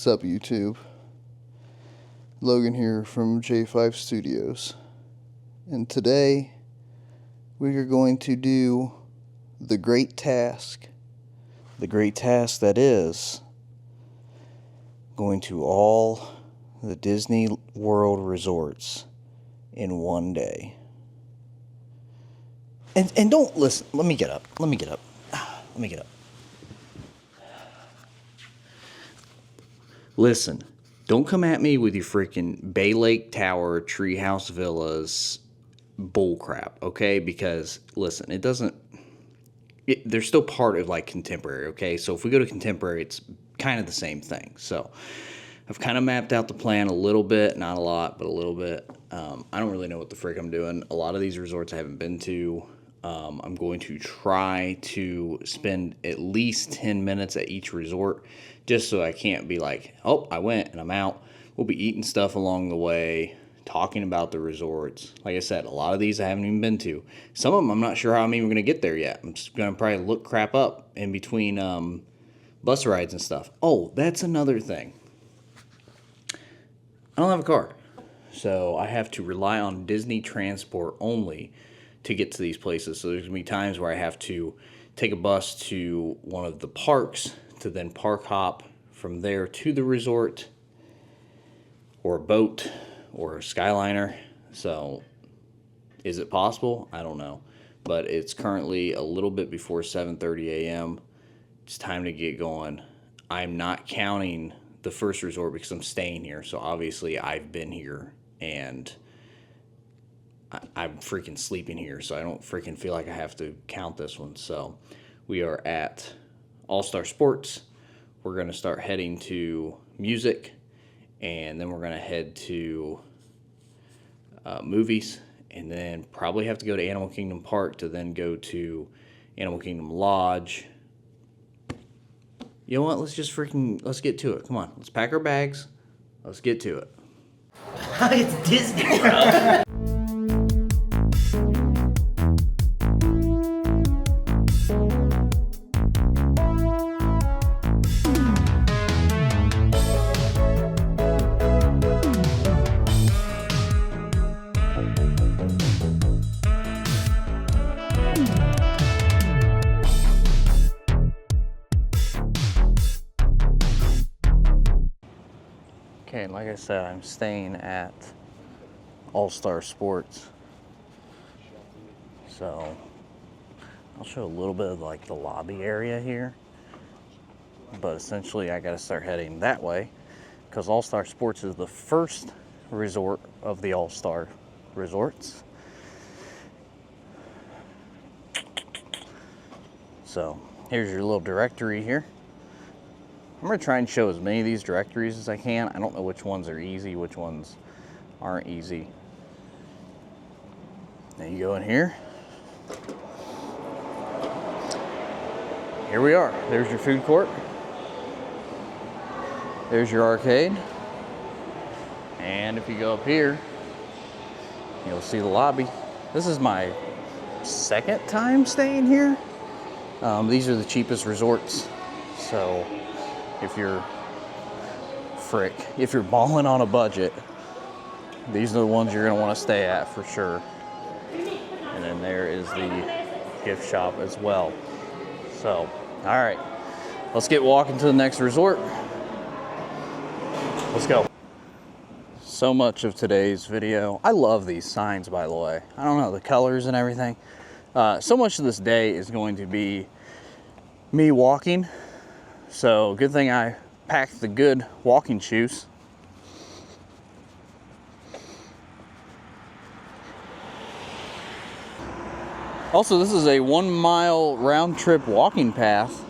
Sup YouTube? Logan here from J5 Studios, and today we are going to do the great task that is going to all the Disney World resorts in one day. And don't listen, let me get up. Listen, don't come at me with your freaking Bay Lake Tower, Treehouse Villas bullcrap, okay? Because, listen, they're still part of, like, Contemporary, okay? So if we go to Contemporary, it's kind of the same thing. So I've kind of mapped out the plan a little bit, not a lot, but a little bit. I don't really know what the frick I'm doing. A lot of these resorts I haven't been to. I'm going to try to spend at least 10 minutes at each resort, just so I can't be like, oh, I went and I'm out. We'll be eating stuff along the way, talking about the resorts. Like I said, a lot of these I haven't even been to. Some of them I'm not sure how I'm even going to get there yet. I'm just going to probably look crap up in between bus rides and stuff. Oh, that's another thing. I don't have a car, so I have to rely on Disney transport only to get to these places. So there's going to be times where I have to take a bus to one of the parks to then park hop from there to the resort, or a boat, or a Skyliner. So is it possible? I don't know. But it's currently a little bit before 7:30 a.m. It's time to get going. I'm not counting the first resort because I'm staying here. So obviously I've been here and I'm freaking sleeping here, so I don't freaking feel like I have to count this one. So we are at All-Star Sports. We're going to start heading to music, and then we're going to head to movies, and then probably have to go to Animal Kingdom Park to then go to Animal Kingdom Lodge. You know what? Let's get to it. Come on. Let's pack our bags. Let's get to it. It's Disney, bro. Okay, and like I said, I'm staying at All-Star Sports. So I'll show a little bit of like the lobby area here. But essentially I gotta start heading that way because All-Star Sports is the first resort of the All-Star resorts. So here's your little directory here. I'm going to try and show as many of these directories as I can. I don't know which ones are easy, which ones aren't easy. Now you go in here. Here we are. There's your food court. There's your arcade. And if you go up here, you'll see the lobby. This is my second time staying here. These are the cheapest resorts. So if you're balling on a budget, these are the ones you're gonna want to stay at for sure. And then there is the gift shop as well. So, all right, let's get walking to the next resort. Let's go. So much of today's video, I love these signs, by the way. I don't know, the colors and everything. So much of this day is going to be me walking. So good thing I packed the good walking shoes. Also, this is a 1 mile round trip walking path.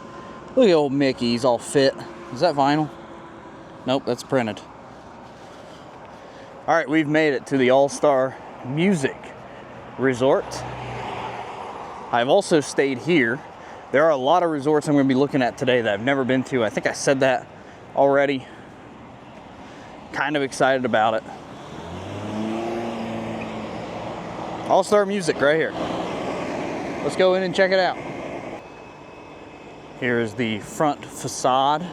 Look at old Mickey, he's all fit. Is that vinyl? Nope, that's printed. All right, we've made it to the All-Star Music Resort. I've also stayed here. There are a lot of resorts I'm going to be looking at today that I've never been to. I think I said that already. Kind of excited about it. All-Star Music right here. Let's go in and check it out. Here's the front facade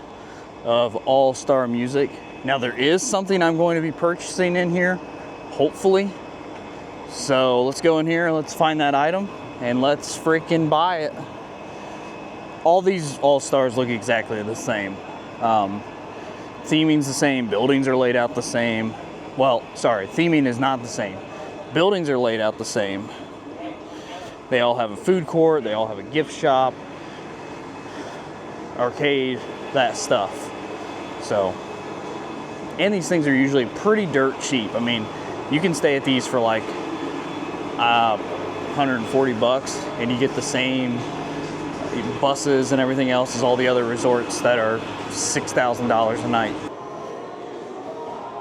of all-star music. Now there is something I'm going to be purchasing in here, hopefully. So let's go in here, let's find that item, and let's freaking buy it. All these all-stars look exactly the same. Theming's the same, buildings are laid out the same. Well, sorry, theming is not the same. Buildings are laid out the same. They all have a food court, they all have a gift shop, arcade, that stuff. So, and these things are usually pretty dirt cheap. I mean, you can stay at these for like 140 bucks and you get the same buses and everything else as all the other resorts that are $6,000 a night.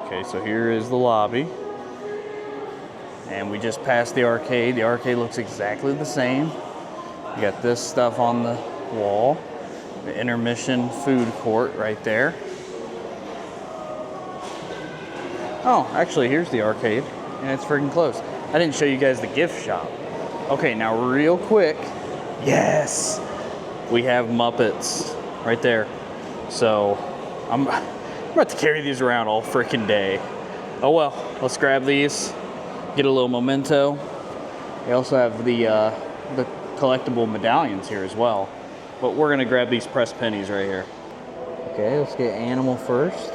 Okay, so here is the lobby. And we just passed the arcade. The arcade looks exactly the same. You got this stuff on the wall. The intermission food court right there. Oh, actually, here's the arcade, and it's freaking close. I didn't show you guys the gift shop. Okay, now real quick. Yes! We have Muppets right there. So, I'm about to carry these around all freaking day. Oh well, let's grab these, get a little memento. They also have the collectible medallions here as well. But we're gonna grab these pressed pennies right here. Okay, let's get animal first.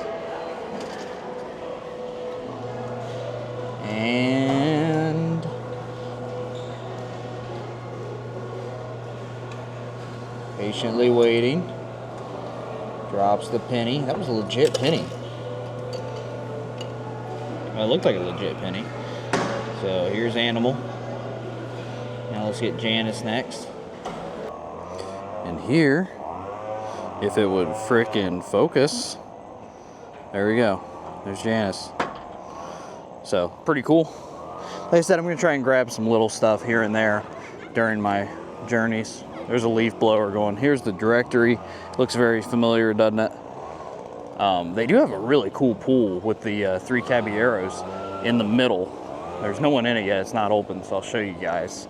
And patiently waiting. Drops the penny. That was a legit penny. Well, it looked like a legit penny. So here's animal. Now let's get Janice next. And here, if it would frickin' focus, there we go. There's Janice. So, pretty cool. Like I said, I'm gonna try and grab some little stuff here and there during my journeys. There's a leaf blower going. Here's the directory. Looks very familiar, doesn't it? They do have a really cool pool with the 3 Caballeros in the middle. There's no one in it yet. It's not open, so I'll show you guys.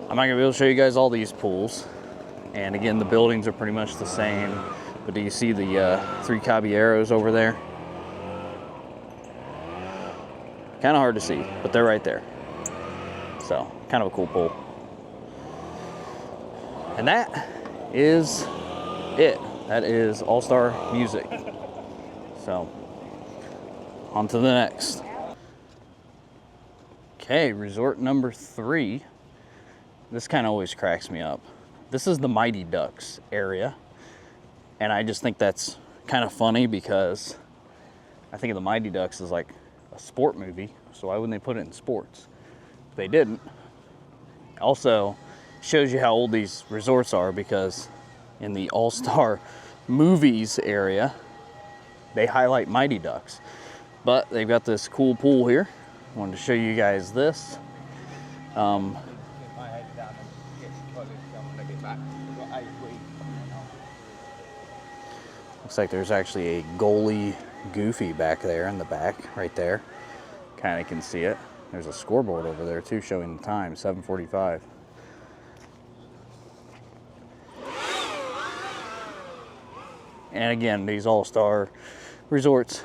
I'm not gonna be able to show you guys all these pools. And again, the buildings are pretty much the same. But do you see the 3 Caballeros over there? Kind of hard to see, but they're right there. So, kind of a cool pool. And that is it. That is all-star music. So, on to the next. Okay, resort number 3. This kind of always cracks me up. This is the Mighty Ducks area. And I just think that's kind of funny because I think of the Mighty Ducks as like a sport movie, so why wouldn't they put it in sports? They didn't. Also, shows you how old these resorts are because in the all-star movies area, they highlight Mighty Ducks. But they've got this cool pool here. I wanted to show you guys this. Looks like there's actually a goalie Goofy back there in the back, right there. Kind of can see it. There's a scoreboard over there too showing the time, 7:45. And again, these all-star resorts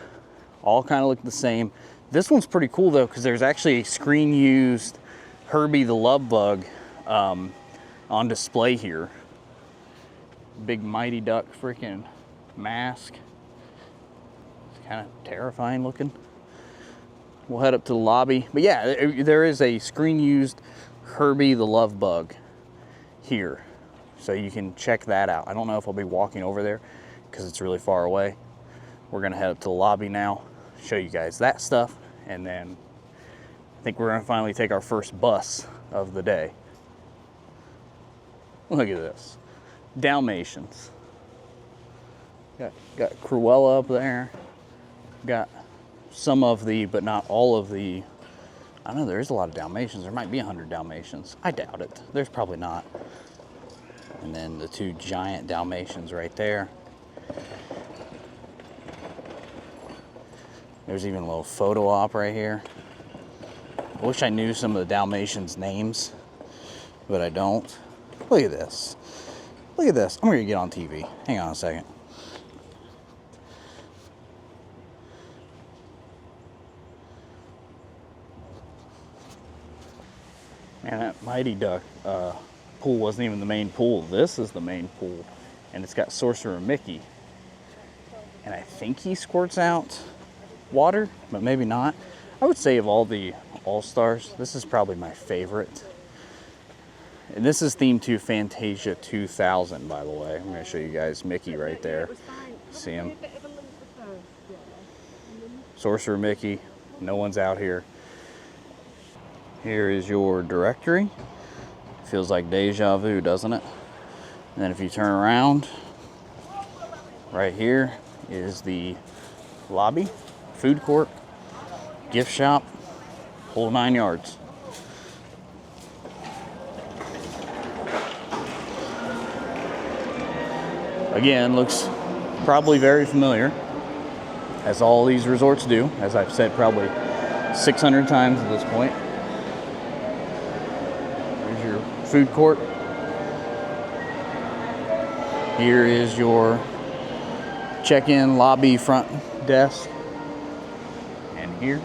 all kind of look the same. This one's pretty cool though because there's actually a screen-used Herbie the Love Bug on display here. Big Mighty Duck freaking mask. Kind of terrifying looking. We'll head up to the lobby. But yeah, there is a screen-used Herbie the Love Bug here. So you can check that out. I don't know if I'll be walking over there because it's really far away. We're gonna head up to the lobby now, show you guys that stuff, and then I think we're gonna finally take our first bus of the day. Look at this. Dalmatians. Got Cruella up there. Got some of the, but not all of the, I don't know, there is a lot of Dalmatians. There might be 100 Dalmatians. I doubt it. There's probably not. And then the 2 giant Dalmatians right there. There's even a little photo op right here. I wish I knew some of the Dalmatians' names, but I don't. Look at this. Look at this. I'm gonna get on TV. Hang on a second. And that Mighty Duck pool wasn't even the main pool. This is the main pool. And it's got Sorcerer Mickey. And I think he squirts out water, but maybe not. I would say of all the All-Stars, this is probably my favorite. And this is themed to Fantasia 2000, by the way. I'm going to show you guys Mickey right there. See him? Sorcerer Mickey. No one's out here. Here is your directory. Feels like deja vu, doesn't it? And then if you turn around, right here is the lobby, food court, gift shop, whole 9 yards. Again, looks probably very familiar, as all these resorts do, as I've said probably 600 times at this point. Here's your food court. Here is your check-in lobby front desk. And here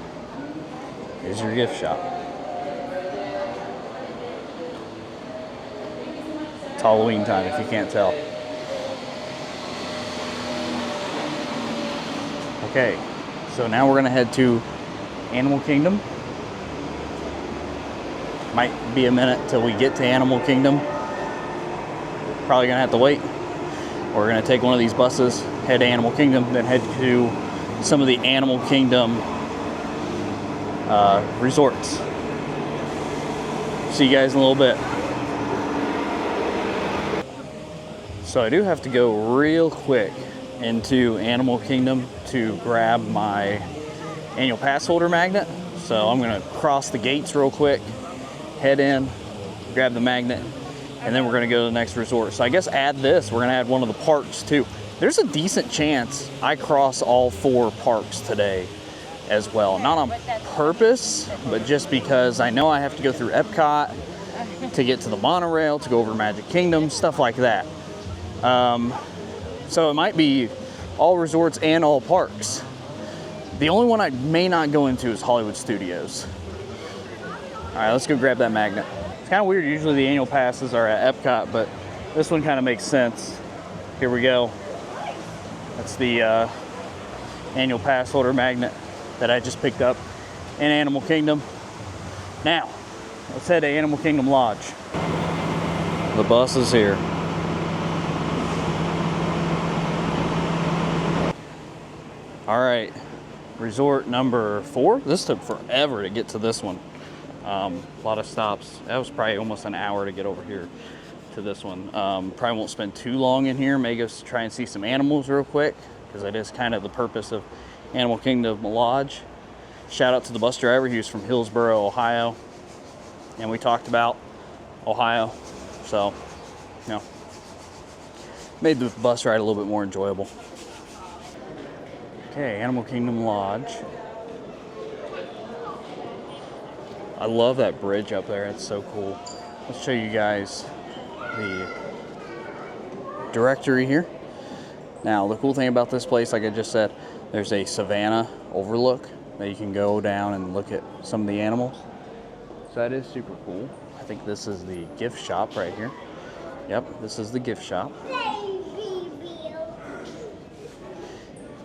is your gift shop. It's Halloween time if you can't tell. Okay, so now we're gonna head to Animal Kingdom. Might be a minute till we get to Animal Kingdom. Probably gonna have to wait. We're gonna take one of these buses, head to Animal Kingdom, then head to some of the Animal Kingdom resorts. See you guys in a little bit. So I do have to go real quick into Animal Kingdom to grab my annual pass holder magnet. So I'm gonna cross the gates real quick, head in, grab the magnet, and then we're gonna go to the next resort. So I guess add this, we're gonna add one of the parks too. There's a decent chance I cross all 4 parks today as well. Not on purpose, but just because I know I have to go through Epcot to get to the monorail, to go over Magic Kingdom, stuff like that. So it might be all resorts and all parks. The only one I may not go into is Hollywood Studios. All right, let's go grab that magnet. It's kind of weird, usually the annual passes are at Epcot, but this one kind of makes sense. Here we go. That's the annual pass holder magnet that I just picked up in Animal Kingdom. Now, let's head to Animal Kingdom Lodge. The bus is here. All right, resort number 4. This took forever to get to this one. A lot of stops. That was probably almost an hour to get over here to this one. Probably won't spend too long in here. May go try and see some animals real quick, because that is kind of the purpose of Animal Kingdom Lodge. Shout out to the bus driver. He was from Hillsboro, Ohio. And we talked about Ohio. So, you know, made the bus ride a little bit more enjoyable. Okay, Animal Kingdom Lodge. I love that bridge up there. It's so cool. Let's show you guys the directory here. Now, the cool thing about this place, like I just said, there's a savanna overlook that you can go down and look at some of the animals. So that is super cool. I think this is the gift shop right here. Yep, this is the gift shop.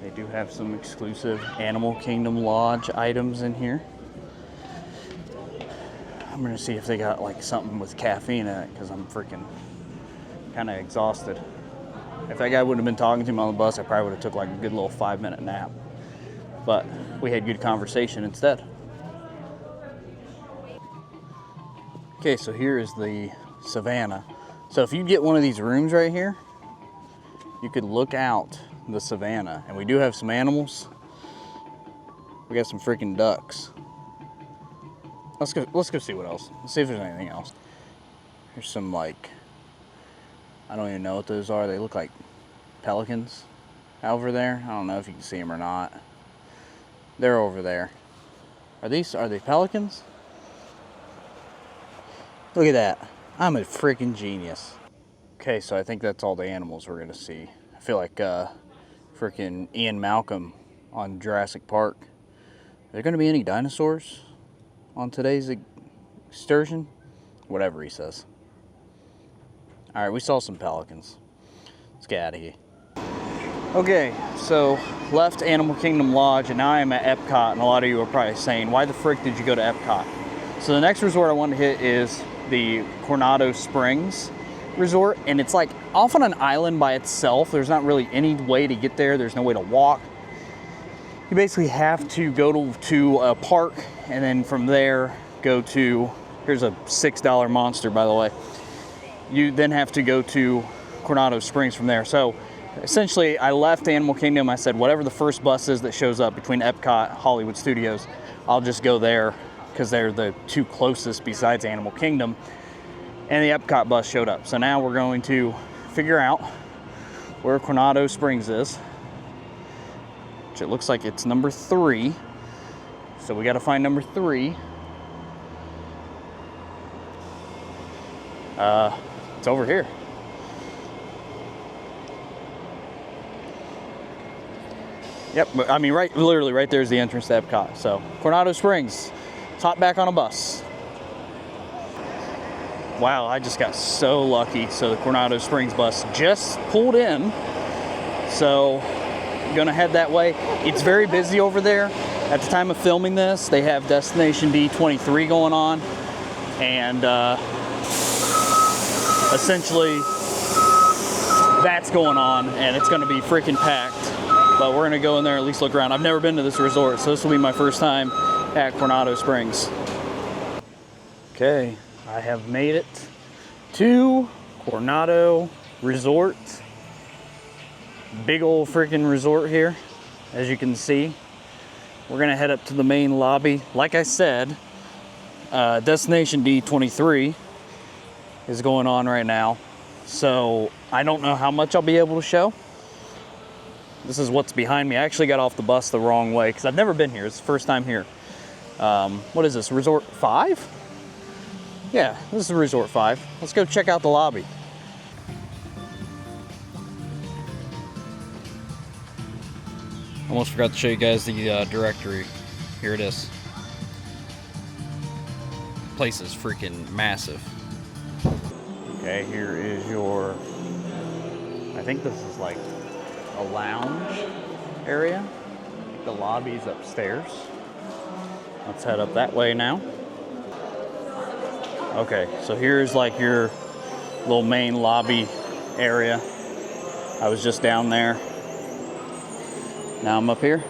They do have some exclusive Animal Kingdom Lodge items in here. I'm gonna see if they got like something with caffeine in it, because I'm freaking kind of exhausted. If that guy wouldn't have been talking to me on the bus, I probably would have took like a good little 5-minute nap. But we had good conversation instead. Okay, so here is the savannah. So if you get one of these rooms right here, you could look out the savannah, and we do have some animals. We got some freaking ducks. Let's go see what else. Let's see if there's anything else. There's some, like, I don't even know what those are. They look like pelicans over there. I don't know if you can see them or not. They're over there. Are they pelicans? Look at that. I'm a freaking genius. Okay, so I think that's all the animals we're gonna see. I feel like freaking Ian Malcolm on Jurassic Park. Are there gonna be any dinosaurs on today's excursion? Whatever he says. All right, we saw some pelicans. Let's get out of here. Okay, so left Animal Kingdom Lodge, and now I am at Epcot, and a lot of you are probably saying, why the frick did you go to Epcot? So the next resort I want to hit is the Coronado Springs Resort, and it's like off on an island by itself. There's not really any way to get there. There's no way to walk. You basically have to go to a park, and then from there go to, here's a $6 monster, by the way. You then have to go to Coronado Springs from there. So essentially, I left Animal Kingdom. I said, whatever the first bus is that shows up between Epcot, Hollywood Studios, I'll just go there because they're the two closest besides Animal Kingdom. And the Epcot bus showed up. So now we're going to figure out where Coronado Springs is, which it looks like it's number 3. So we got to find number 3. It's over here. Yep, I mean, literally right there's the entrance to Epcot. So Coronado Springs, let's hop back on a bus. Wow, I just got so lucky. So the Coronado Springs bus just pulled in. So I'm gonna head that way. It's very busy over there. At the time of filming this, they have Destination D23 going on. And essentially that's going on, and it's gonna be freaking packed. But we're gonna go in there, at least look around. I've never been to this resort, so this will be my first time at Coronado Springs. Okay, I have made it to Coronado Resort. Big old freaking resort here, as you can see. We're gonna head up to the main lobby. Like I said, Destination D23 is going on right now. So I don't know how much I'll be able to show. This is what's behind me. I actually got off the bus the wrong way because I've never been here. It's the first time here. What is this, Resort 5? Yeah, this is Resort 5. Let's go check out the lobby. Almost forgot to show you guys the directory. Here it is. Place is freaking massive. Okay, here is your, I think this is like a lounge area. The lobby's upstairs. Let's head up that way now. Okay, so here's like your little main lobby area. I was just down there. Now I'm up here.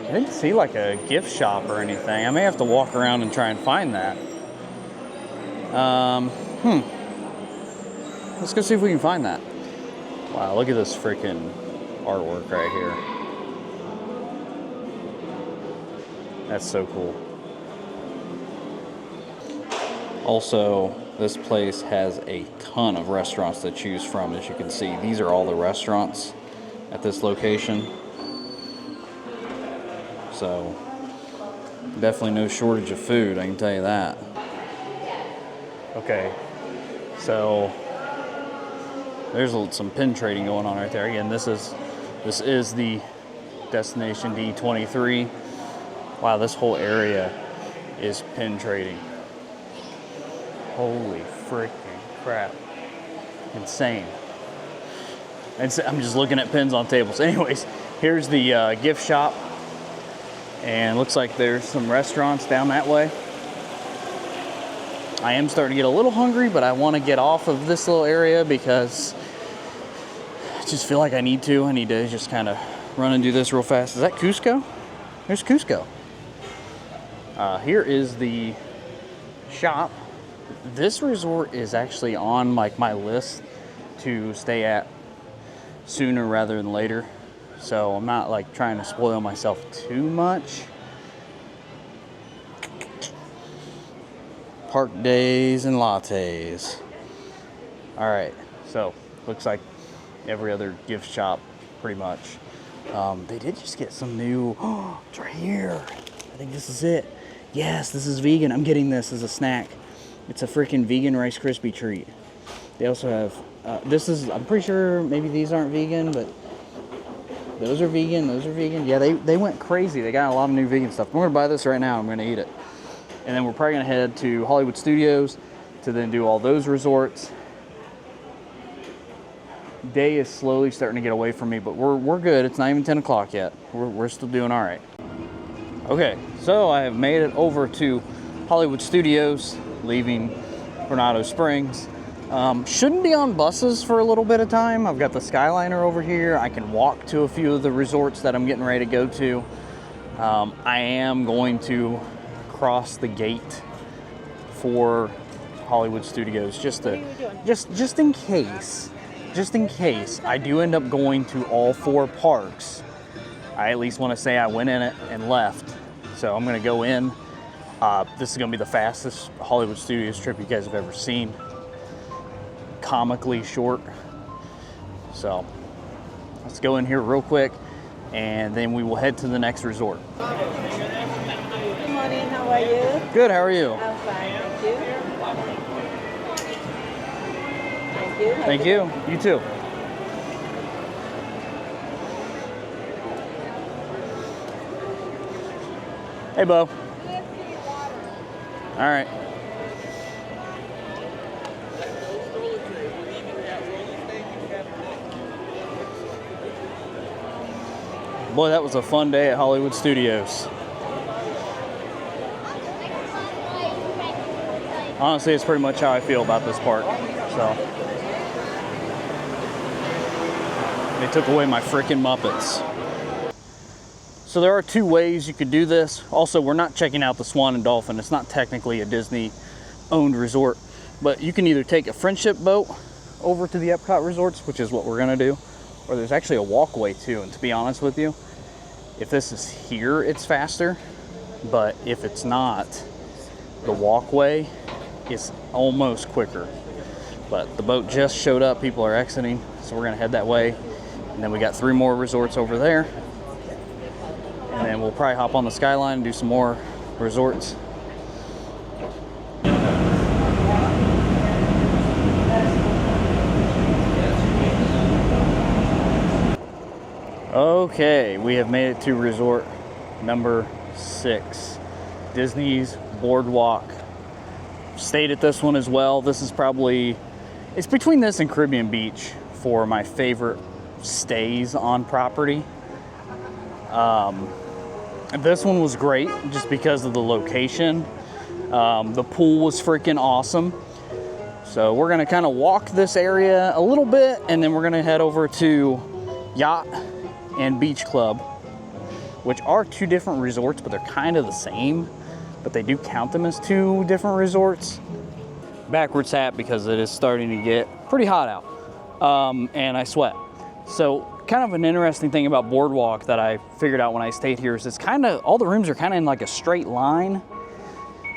I didn't see like a gift shop or anything. I may have to walk around and try and find that. Let's go see if we can find that. Wow, look at this freaking artwork right here. That's so cool. Also, this place has a ton of restaurants to choose from. As you can see, these are all the restaurants at this location. So, definitely no shortage of food, I can tell you that. Okay, so there's some pin trading going on right there. Again, this is the Destination D23. Wow, this whole area is pin trading. Holy freaking crap. Insane. I'm just looking at pins on tables. Anyways, here's the gift shop. And looks like there's some restaurants down that way. I am starting to get a little hungry, but I want to get off of this little area because I just feel like I need to. I need to just kind of run and do this real fast. Is that Cusco? There's Cusco. Here is the shop. This resort is actually on like my list to stay at sooner rather than later. So I'm not like trying to spoil myself too much. Park days and lattes. All right, so looks like every other gift shop pretty much. They did just get some new, oh, it's right here. I think this is it. Yes, this is vegan. I'm getting this as a snack. It's a freaking vegan Rice Krispie treat. They also have, this is, I'm pretty sure maybe these aren't vegan, but those are vegan, those are vegan. Yeah, they went crazy. They got a lot of new vegan stuff. I'm gonna buy this right now. I'm gonna eat it. and then we're probably gonna head to Hollywood Studios to then do all those resorts. Day is slowly starting to get away from me, but we're good. It's not even 10 o'clock yet. We're still doing all right. Okay, so I have made it over to Hollywood Studios, leaving Coronado Springs. Shouldn't be on buses for a little bit of time. I've got the Skyliner over here. I can walk to a few of the resorts that I'm getting ready to go to. I am going to cross the gate for Hollywood Studios just in case. Just in case I do end up going to all 4 parks. I at least want to say I went in it and left. So I'm going to go in. This is going to be the fastest Hollywood Studios trip you guys have ever seen. Comically short. So let's go in here real quick and then we will head to the next resort. Good morning, how are you? Good, how are you? I'm fine, thank you. Thank you. Thank you. You too. Hey, Bo. All right. Boy, that was a fun day at Hollywood Studios. Honestly, it's pretty much how I feel about this park. So they took away my freaking Muppets. So there are 2 ways you could do this. Also, we're not checking out the Swan and Dolphin. It's not technically a Disney-owned resort, but you can either take a friendship boat over to the Epcot resorts, which is what we're gonna do, or there's actually a walkway too. And to be honest with you, if this is here, it's faster, but if it's not, the walkway is almost quicker. But the boat just showed up, people are exiting, so we're gonna head that way. And then we got 3 more resorts over there. And then we'll probably hop on the Skyline and do some more resorts. Okay, we have made it to resort number 6, Disney's Boardwalk. Stayed at this one as well. This is probably, it's between this and Caribbean Beach for my favorite stays on property. This one was great just because of the location. The pool was freaking awesome. So we're gonna kind of walk this area a little bit and then we're gonna head over to Yacht and Beach Club, which are 2 different resorts, but they're kind of the same, but they do count them as 2 different resorts. Backwards hat because it is starting to get pretty hot out, and I sweat. So kind of an interesting thing about Boardwalk that I figured out when I stayed here is it's kind of, all the rooms are kind of in like a straight line.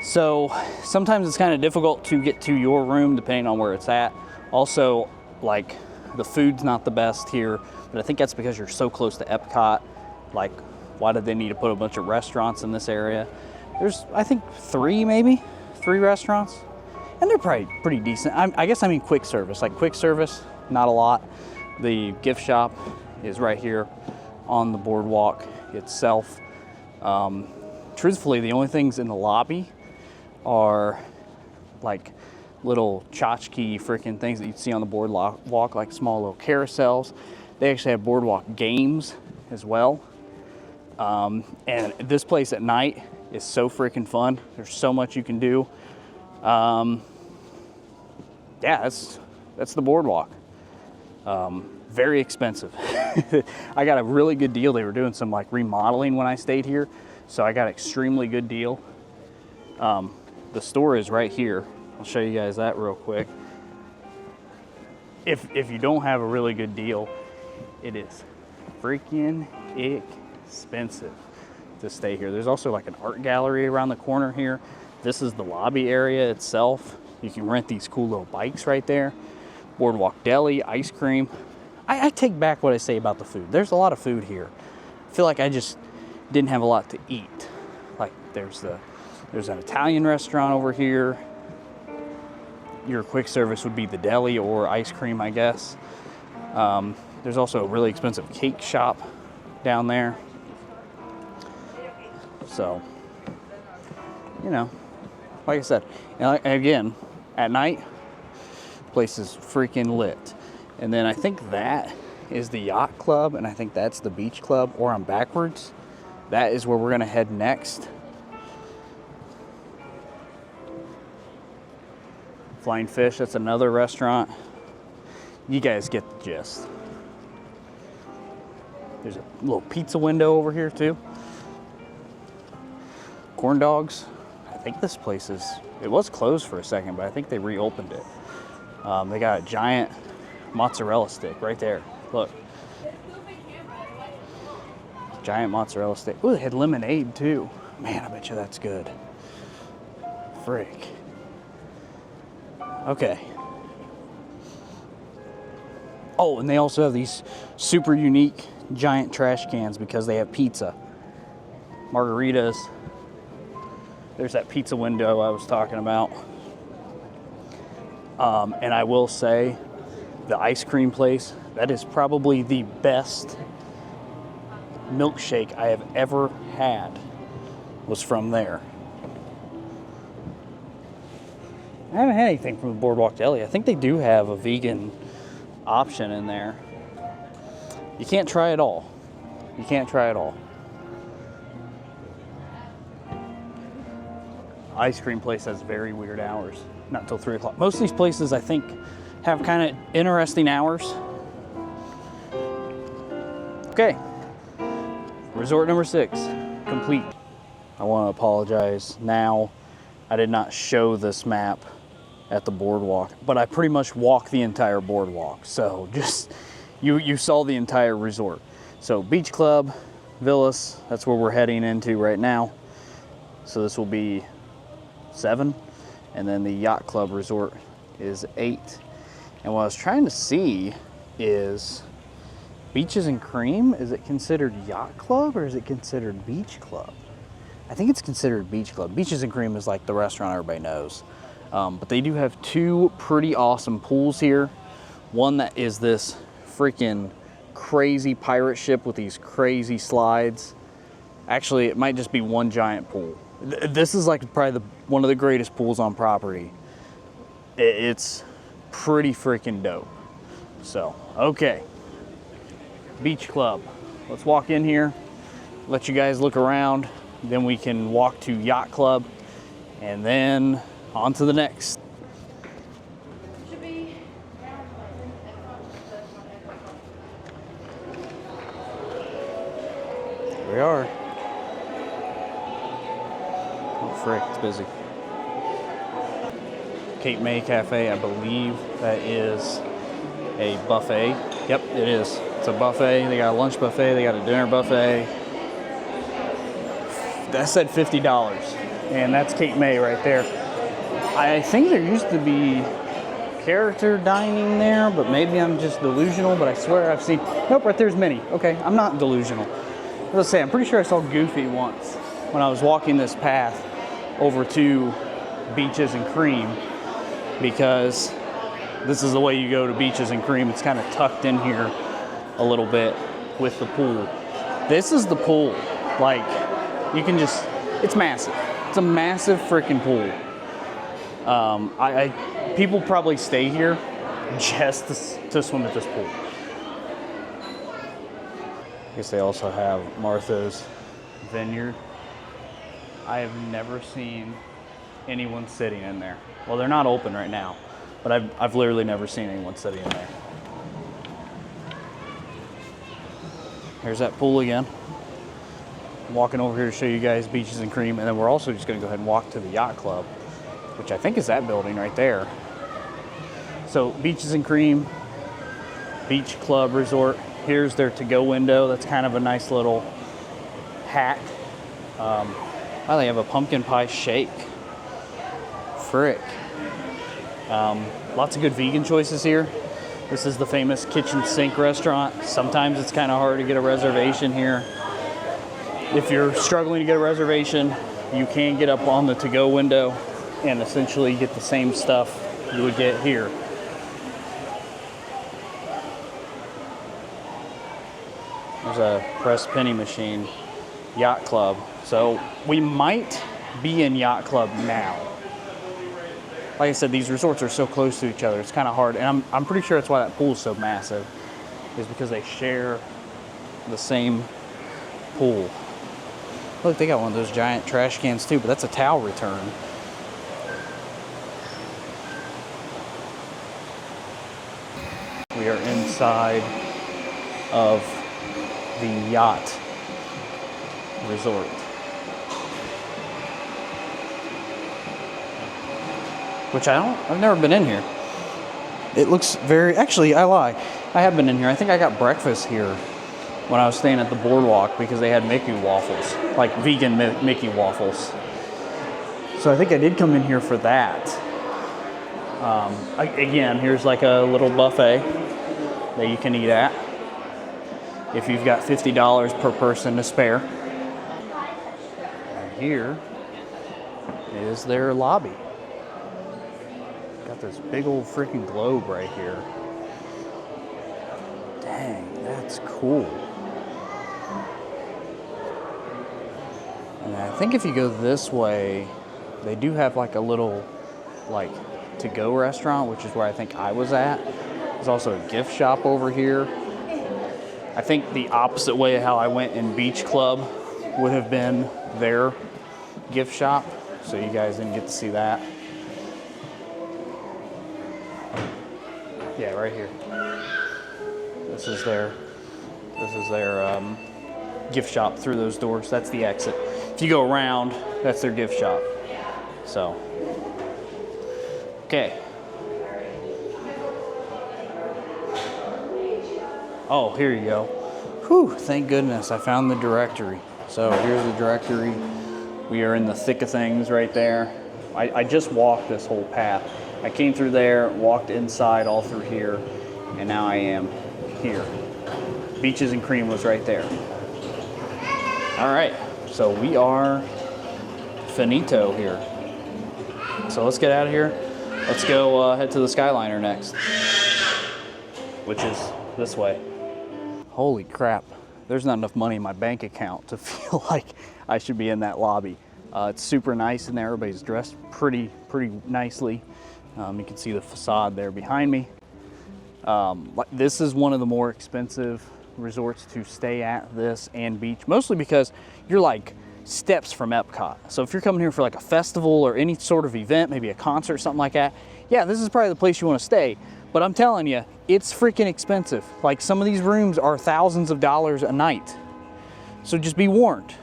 So sometimes it's kind of difficult to get to your room depending on where it's at. Also, like, the food's not the best here, but I think that's because you're so close to Epcot. Like, why did they need to put a bunch of restaurants in this area? There's, I think, 3 restaurants, and they're probably pretty decent. I guess I mean quick service, not a lot. The gift shop is right here on the boardwalk itself. Truthfully, the only things in the lobby are like little tchotchke freaking things that you'd see on the boardwalk, like small little carousels. They actually have boardwalk games as well. And this place at night is so freaking fun. There's so much you can do. Yeah, that's the boardwalk. Very expensive. I got a really good deal. They were doing some like remodeling when I stayed here, so I got an extremely good deal. The store is right here. I'll show you guys that real quick. If you don't have a really good deal, it is freaking expensive to stay here. There's also like an art gallery around the corner here. This is the lobby area itself. You can rent these cool little bikes right there. Boardwalk deli, ice cream. I take back what I say about the food. There's a lot of food here. I feel like I just didn't have a lot to eat. Like there's an Italian restaurant over here. Your quick service would be the deli or ice cream, I guess. There's also a really expensive cake shop down there. So, you know, like I said, and again, at night, place is freaking lit. And then I think that is the yacht club, and I think that's the beach club, or I'm backwards. That is where we're gonna head next. Flying Fish, that's another restaurant. You guys get the gist. There's a little pizza window over here too. Corn dogs. I think this place it was closed for a second, but I think they reopened it. They got a giant mozzarella stick right there. Look. Giant mozzarella stick. Ooh, they had lemonade too. Man, I bet you that's good. Frick. Okay. Oh, and they also have these super unique giant trash cans because they have pizza. Margaritas. There's that pizza window I was talking about. And I will say, the ice cream place, that is probably the best milkshake I have ever had, was from there. I haven't had anything from the Boardwalk Deli. I think they do have a vegan option in there. You can't try it all. You can't try it all. Ice cream place has very weird hours. Not until 3 o'clock. Most of these places, I think, have kind of interesting hours. Okay. Resort number 6, complete. I want to apologize now. I did not show this map at the boardwalk, but I pretty much walked the entire boardwalk. So just, you saw the entire resort. So Beach Club, Villas, that's where we're heading into right now. So this will be 7. And then the Yacht Club Resort is 8. And what I was trying to see is Beaches and Cream, is it considered Yacht Club or is it considered Beach Club? I think it's considered Beach Club. Beaches and Cream is like the restaurant everybody knows. But they do have 2 pretty awesome pools here. One that is this freaking crazy pirate ship with these crazy slides. Actually, it might just be one giant pool. This is like probably one of the greatest pools on property. It's pretty freaking dope. So, okay. Beach Club. Let's walk in here, let you guys look around, then we can walk to Yacht Club, and then on to the next. Here we are. Oh frick, it's busy. Cape May Cafe, I believe that is a buffet. Yep, it is. It's a buffet. They got a lunch buffet, they got a dinner buffet. That said $50, and that's Cape May right there. I think there used to be character dining there, but maybe I'm just delusional, but I swear I've seen, nope, right there's Minnie. Okay, I'm not delusional. Let's say, I'm pretty sure I saw Goofy once when I was walking this path over to Beaches and Cream, because this is the way you go to Beaches and Cream. It's kind of tucked in here a little bit with the pool. This is the pool. Like, you can just, it's massive. It's a massive freaking pool. People probably stay here just to swim at this pool. I guess they also have Martha's Vineyard. I have never seen anyone sitting in there. Well, they're not open right now, but I've literally never seen anyone sitting in there. Here's that pool again. I'm walking over here to show you guys Beaches and Cream, and then we're also just gonna go ahead and walk to the Yacht Club, which I think is that building right there. So Beaches and Cream, Beach Club Resort. Here's their to-go window. That's kind of a nice little hack. Oh, they have a pumpkin pie shake. Frick. Lots of good vegan choices here. This is the famous kitchen sink restaurant. Sometimes it's kind of hard to get a reservation here. If you're struggling to get a reservation, you can get up on the to-go window and essentially get the same stuff you would get here. There's a press penny machine. Yacht Club. So we might be in Yacht Club now. like I said, these resorts are so close to each other. It's kind of hard, and I'm pretty sure that's why that pool is so massive, is because they share the same pool. Look, they got one of those giant trash cans too, but that's a towel return. We are inside of the Yacht Resort. Which I've never been in here. It looks actually, I lie. I have been in here. I think I got breakfast here when I was staying at the boardwalk because they had Mickey waffles, like vegan Mickey waffles. So I think I did come in here for that. Again, here's like a little buffet that you can eat at if you've got $50 per person to spare. And here is their lobby. Got this big old freaking globe right here. Dang, that's cool. And I think if you go this way, they do have like a little like to-go restaurant, which is where I think I was at. There's also a gift shop over here. I think the opposite way of how I went in Beach Club would have been their gift shop, so you guys didn't get to see that. Yeah, right here. This is their gift shop through those doors. That's the exit. If you go around, that's their gift shop. So, okay. Oh, here you go. Whew, thank goodness I found the directory. So here's the directory. We are in the thick of things right there. I just walked this whole path. I came through there, walked inside all through here, and now I am here. Beaches and Cream was right there. All right, so we are finito here. So let's get out of here. Let's go head to the Skyliner next, which is this way. Holy crap, there's not enough money in my bank account to feel like I should be in that lobby. It's super nice in there. Everybody's dressed pretty nicely. You can see the facade there behind me. This is one of the more expensive resorts to stay at, this and beach, mostly because you're like steps from Epcot. So if you're coming here for like a festival or any sort of event, maybe a concert, something like that, yeah, this is probably the place you want to stay. But I'm telling you, it's freaking expensive. Like some of these rooms are thousands of dollars a night. So just be warned.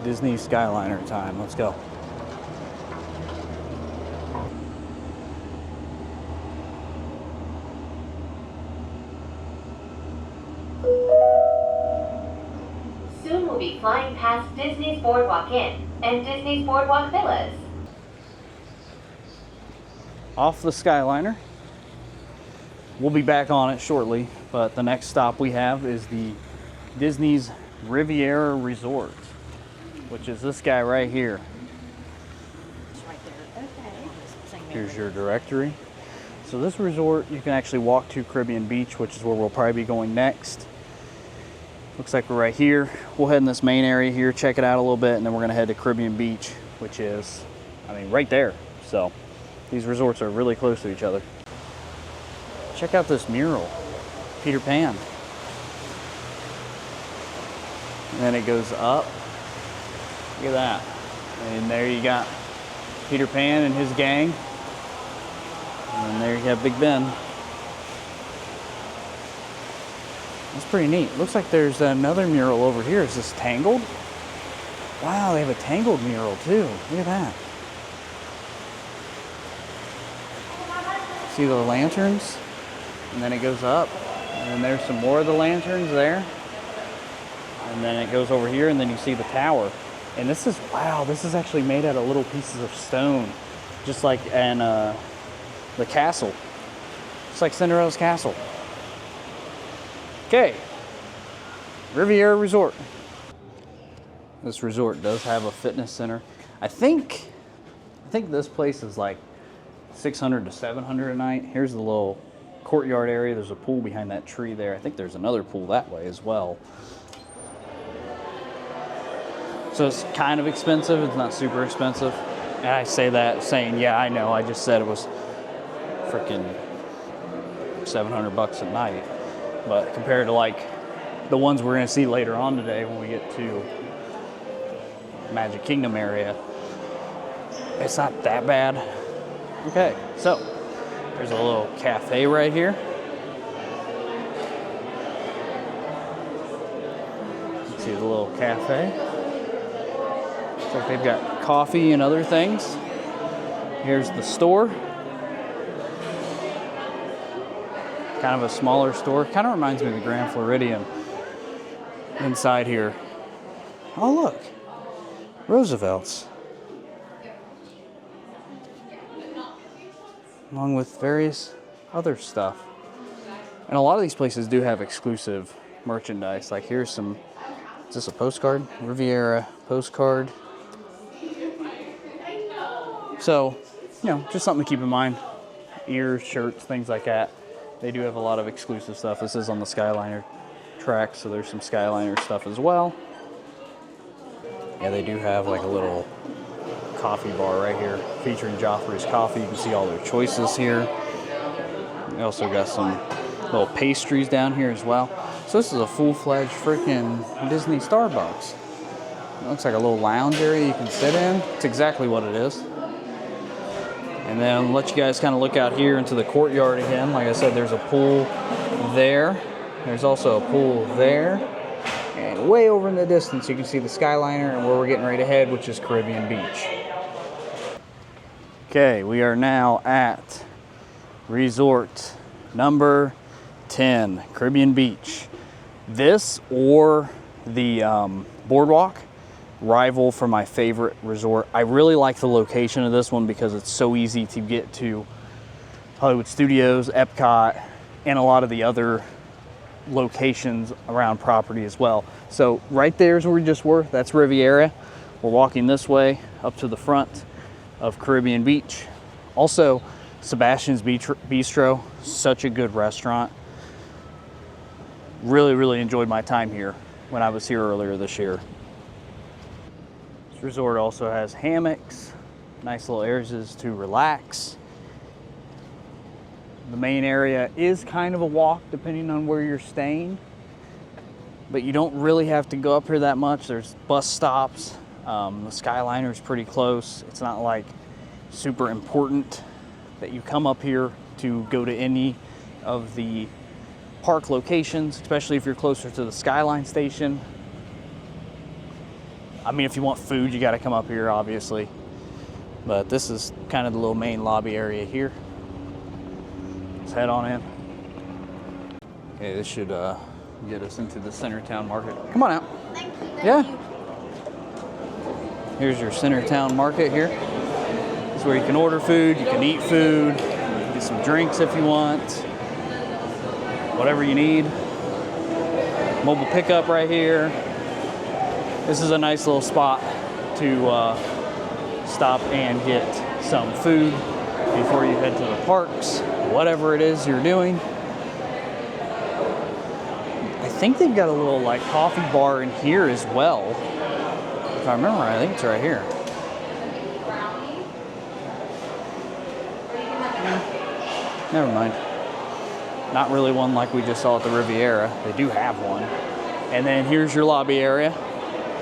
Disney Skyliner time, let's go. Soon we'll be flying past Disney's Boardwalk Inn and Disney's Boardwalk Villas. Off the Skyliner. We'll be back on it shortly, but the next stop we have is the Disney's Riviera Resort, which is this guy right here. It's right there. Okay. Here's your directory. So this resort, you can actually walk to Caribbean Beach, which is where we'll probably be going next. Looks like we're right here. We'll head in this main area here, check it out a little bit, and then we're gonna head to Caribbean Beach, which is, right there. So these resorts are really close to each other. Check out this mural, Peter Pan. And then it goes up. Look at that. And there you got Peter Pan and his gang. And there you have Big Ben. That's pretty neat. Looks like there's another mural over here. Is this Tangled? Wow, they have a Tangled mural too. Look at that. See the lanterns? And then it goes up. And then there's some more of the lanterns there. And then it goes over here and then you see the tower. And this is, wow, this is actually made out of little pieces of stone. Just like in the castle. It's like Cinderella's castle. Okay. Riviera Resort. This resort does have a fitness center. I think this place is like $600 to $700 a night. Here's the little courtyard area. There's a pool behind that tree there. I think there's another pool that way as well. So it's kind of expensive. It's not super expensive. And I say that saying, yeah, I know. I just said it was freaking $700 a night. But compared to like the ones we're gonna see later on today when we get to Magic Kingdom area, it's not that bad. Okay, so there's a little cafe right here. You can see the little cafe. Looks like they've got coffee and other things. Here's the store. Kind of a smaller store. Kind of reminds me of the Grand Floridian inside here. Oh, look. Roosevelt's. Along with various other stuff. And a lot of these places do have exclusive merchandise. Like here's some, is this a postcard? Riviera postcard. So, you know, just something to keep in mind. Ears, shirts, things like that. They do have a lot of exclusive stuff. This is on the Skyliner track, so there's some Skyliner stuff as well. Yeah, they do have like a little coffee bar right here featuring Joffrey's coffee. You can see all their choices here. They also got some little pastries down here as well. So this is a full-fledged freaking Disney Starbucks. It looks like a little lounge area you can sit in. It's exactly what it is. And then let you guys kind of look out here into the courtyard again. Like I said, there's a pool there. There's also a pool there. And way over in the distance, you can see the Skyliner and where we're getting ready to head, which is Caribbean Beach. Okay, we are now at resort number 10, Caribbean Beach. This or the boardwalk rival for my favorite resort. I really like the location of this one because it's so easy to get to Hollywood Studios, Epcot, and a lot of the other locations around property as well. So right there is where we just were. That's Riviera. We're walking this way up to the front of Caribbean Beach. Also, Sebastian's Bistro, such a good restaurant. Really enjoyed my time here when I was here earlier this year. This resort also has hammocks, nice little areas to relax. The main area is kind of a walk depending on where you're staying, but you don't really have to go up here that much. There's bus stops. The Skyliner is pretty close. It's not like super important that you come up here to go to any of the park locations, especially if you're closer to the Skyline station. I mean, if you want food, you got to come up here, obviously. But this is kind of the little main lobby area here. Let's head on in. Okay, this should get us into the Centertown Market. Come on out. Thank you. Yeah. Here's your Centertown Market here. This is where you can order food, you can eat food, you can get some drinks if you want. Whatever you need. Mobile pickup right here. This is a nice little spot to stop and get some food before you head to the parks, whatever it is you're doing. I think they've got a little like coffee bar in here as well. If I remember right, I think it's right here. Never mind. Not really one like we just saw at the Riviera. They do have one. And then here's your lobby area.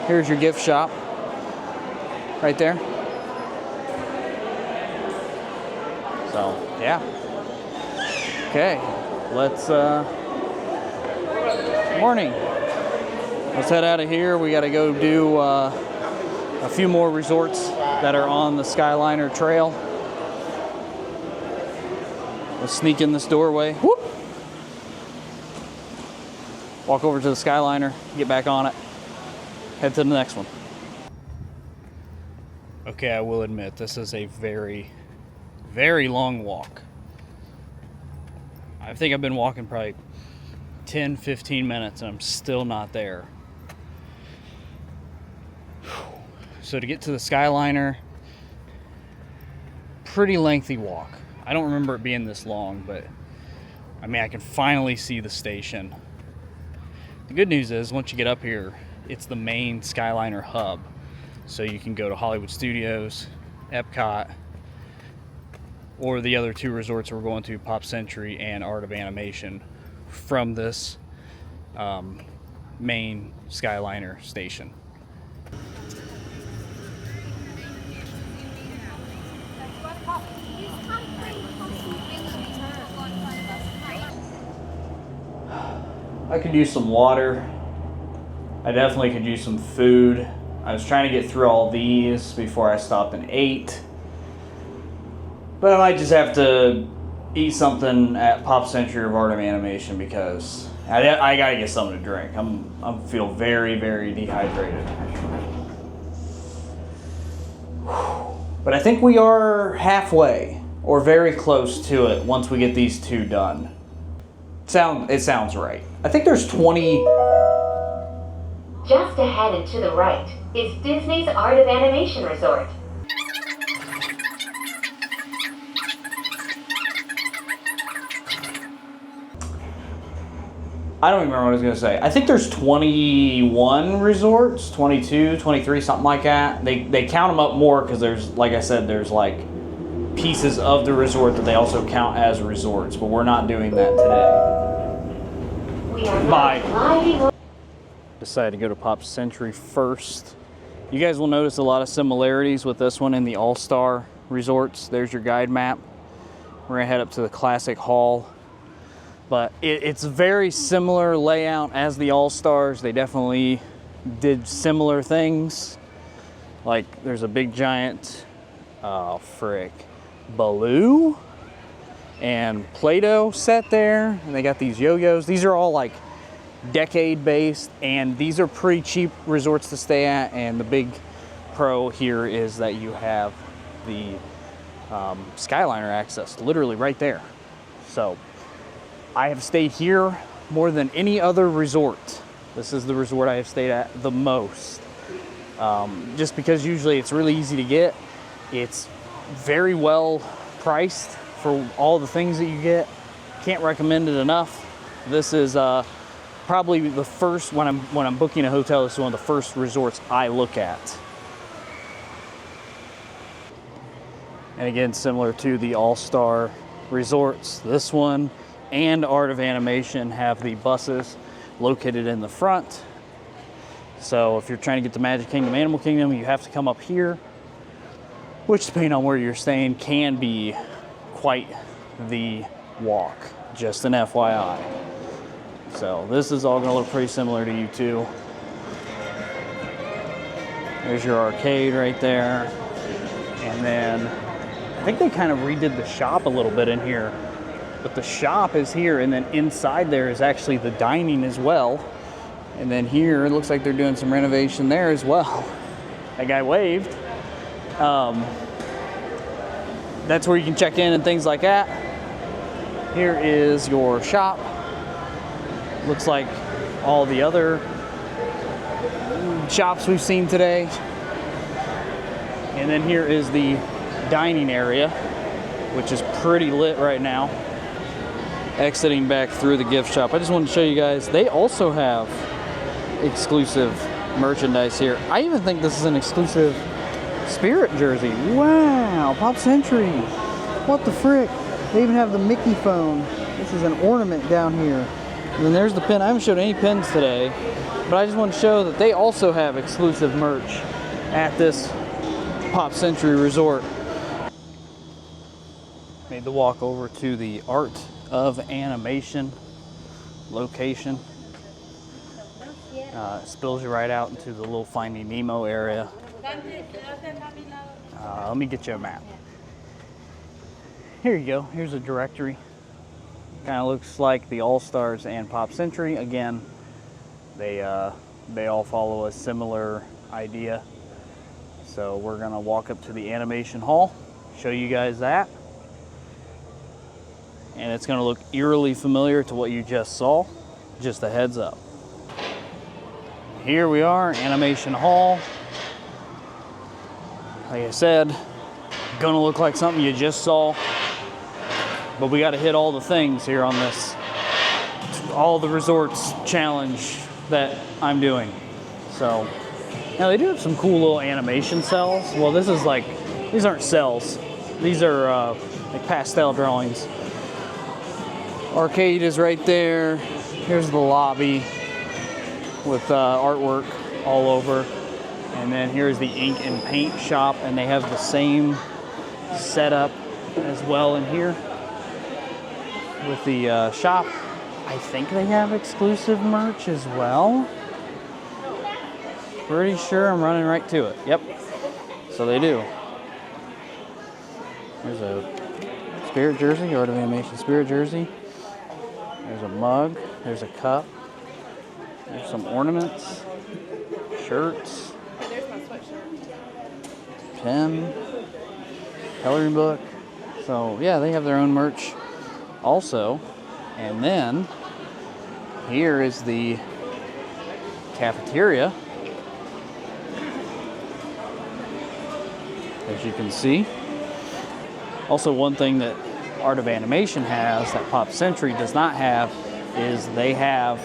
Here's your gift shop. Right there. So, yeah. Okay, let's, morning. Let's head out of here. We gotta go do a few more resorts that are on the Skyliner trail. Let's sneak in this doorway. Whoop. Walk over to the Skyliner, get back on it, head to the next one. Okay, I will admit, this is a very, very long walk. I think I've been walking probably 10, 15 minutes and I'm still not there. So to get to the Skyliner, pretty lengthy walk. I don't remember it being this long, but I mean, I can finally see the station. The good news is once you get up here, it's the main Skyliner hub. So you can go to Hollywood Studios, Epcot, or the other two resorts we're going to, Pop Century and Art of Animation, from this main Skyliner station. I could use some water. I definitely could use some food. I was trying to get through all these before I stopped and ate. But I might just have to eat something at Pop Century or Art of Animation because I gotta get something to drink. I feel very, very dehydrated. But I think we are halfway or very close to it once we get these two done. It sounds right. I think there's 20. Just ahead and to the right is Disney's Art of Animation Resort. I don't even remember what I was gonna say. I think there's 21 resorts, 22, 23, something like that. They count them up more because there's, like I said, there's like pieces of the resort that they also count as resorts, but we're not doing that today. We are Bye. gliding. Decided to go to Pop Century first. You guys will notice a lot of similarities with this one in the All-Star resorts. There's your guide map. We're gonna head up to the Classic Hall. But it's very similar layout as the All-Stars. They definitely did similar things. Like there's a big giant, Baloo and Play-Doh set there. And they got these yo-yos. These are all like decade based, and these are pretty cheap resorts to stay at. And the big pro here is that you have the Skyliner access literally right there. So I have stayed here more than any other resort. This is the resort I have stayed at the most. Just because usually it's really easy to get. It's very well priced for all the things that you get. Can't recommend it enough. This is probably the first, when I'm booking a hotel, this is one of the first resorts I look at. And again, similar to the All-Star resorts, this one and Art of Animation have the buses located in the front. So if you're trying to get to Magic Kingdom, Animal Kingdom, you have to come up here, which depending on where you're staying can be quite the walk, just an FYI. So this is all gonna look pretty similar to you two. There's your arcade right there. And then I think they kind of redid the shop a little bit in here. But the shop is here, and then inside there is actually the dining as well. And then here, it looks like they're doing some renovation there as well. That guy waved. That's where you can check in and things like that. Here is your shop. Looks like all the other shops we've seen today. And then here is the dining area, which is pretty lit right now. Exiting back through the gift shop. I just wanted to show you guys, they also have exclusive merchandise here. I even think this is an exclusive Spirit jersey. Wow, Pop Century. What the frick? They even have the Mickey phone. This is an ornament down here. And then there's the pin. I haven't showed any pins today, but I just want to show that they also have exclusive merch at this Pop Century resort. Made the walk over to the Art of Animation location. Spills you right out into the little Finding Nemo area. Let me get you a map. Here you go. Here's a directory. Kind of looks like the All-Stars and Pop Century. Again, they all follow a similar idea. So we're gonna walk up to the Animation Hall, show you guys that. And it's gonna look eerily familiar to what you just saw. Just a heads up. Here we are, Animation Hall. Like I said, gonna look like something you just saw. But we gotta hit all the things here on this, all the resorts challenge that I'm doing. So, now they do have some cool little animation cells. Well, this These aren't cells. These are like pastel drawings. Arcade is right there. Here's the lobby with artwork all over. And then here's the ink and paint shop, and they have the same setup as well in here with the shop. I think they have exclusive merch as well. Pretty sure I'm running right to it. Yep. So they do. There's a Spirit jersey, Art of Animation Spirit jersey. There's a mug. There's a cup. There's some ornaments, shirts, pen, coloring book. So yeah, they have their own merch also. And then here is the cafeteria, as you can see. Also, one thing that Art of Animation has that Pop Century does not have is they have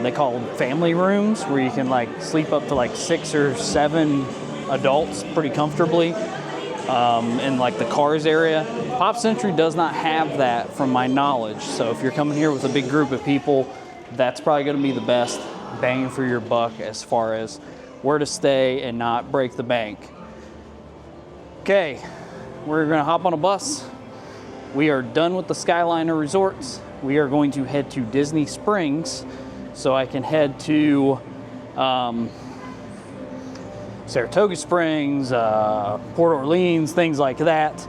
they call them family rooms, where you can like sleep up to like 6 or 7 adults pretty comfortably in like the Cars area. Pop Century does not have that from my knowledge. So if you're coming here with a big group of people, that's probably going to be the best bang for your buck as far as where to stay and not break the bank. Okay, we're going to hop on a bus. We are done with the Skyliner resorts. We are going to head to Disney Springs so I can head to Saratoga Springs, Port Orleans, things like that.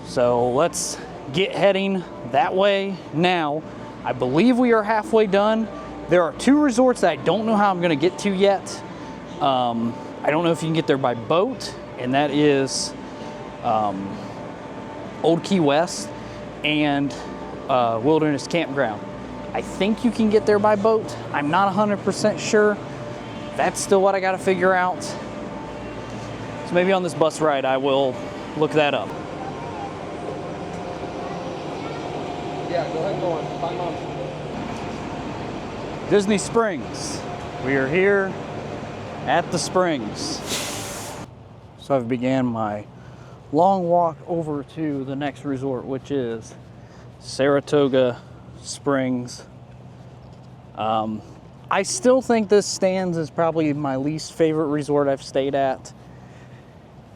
So let's get heading that way now. I believe we are halfway done. There are 2 resorts that I don't know how I'm going to get to yet. I don't know if you can get there by boat, and that is Old Key West and Wilderness Campground. I think you can get there by boat. I'm not 100% sure. That's still what I got to figure out. So maybe on this bus ride I will look that up. Yeah, go ahead and go on. Bye, Mom. Disney Springs. We are here at the Springs. So I've began my long walk over to the next resort, which is Saratoga Springs. I still think this stands as probably my least favorite resort I've stayed at.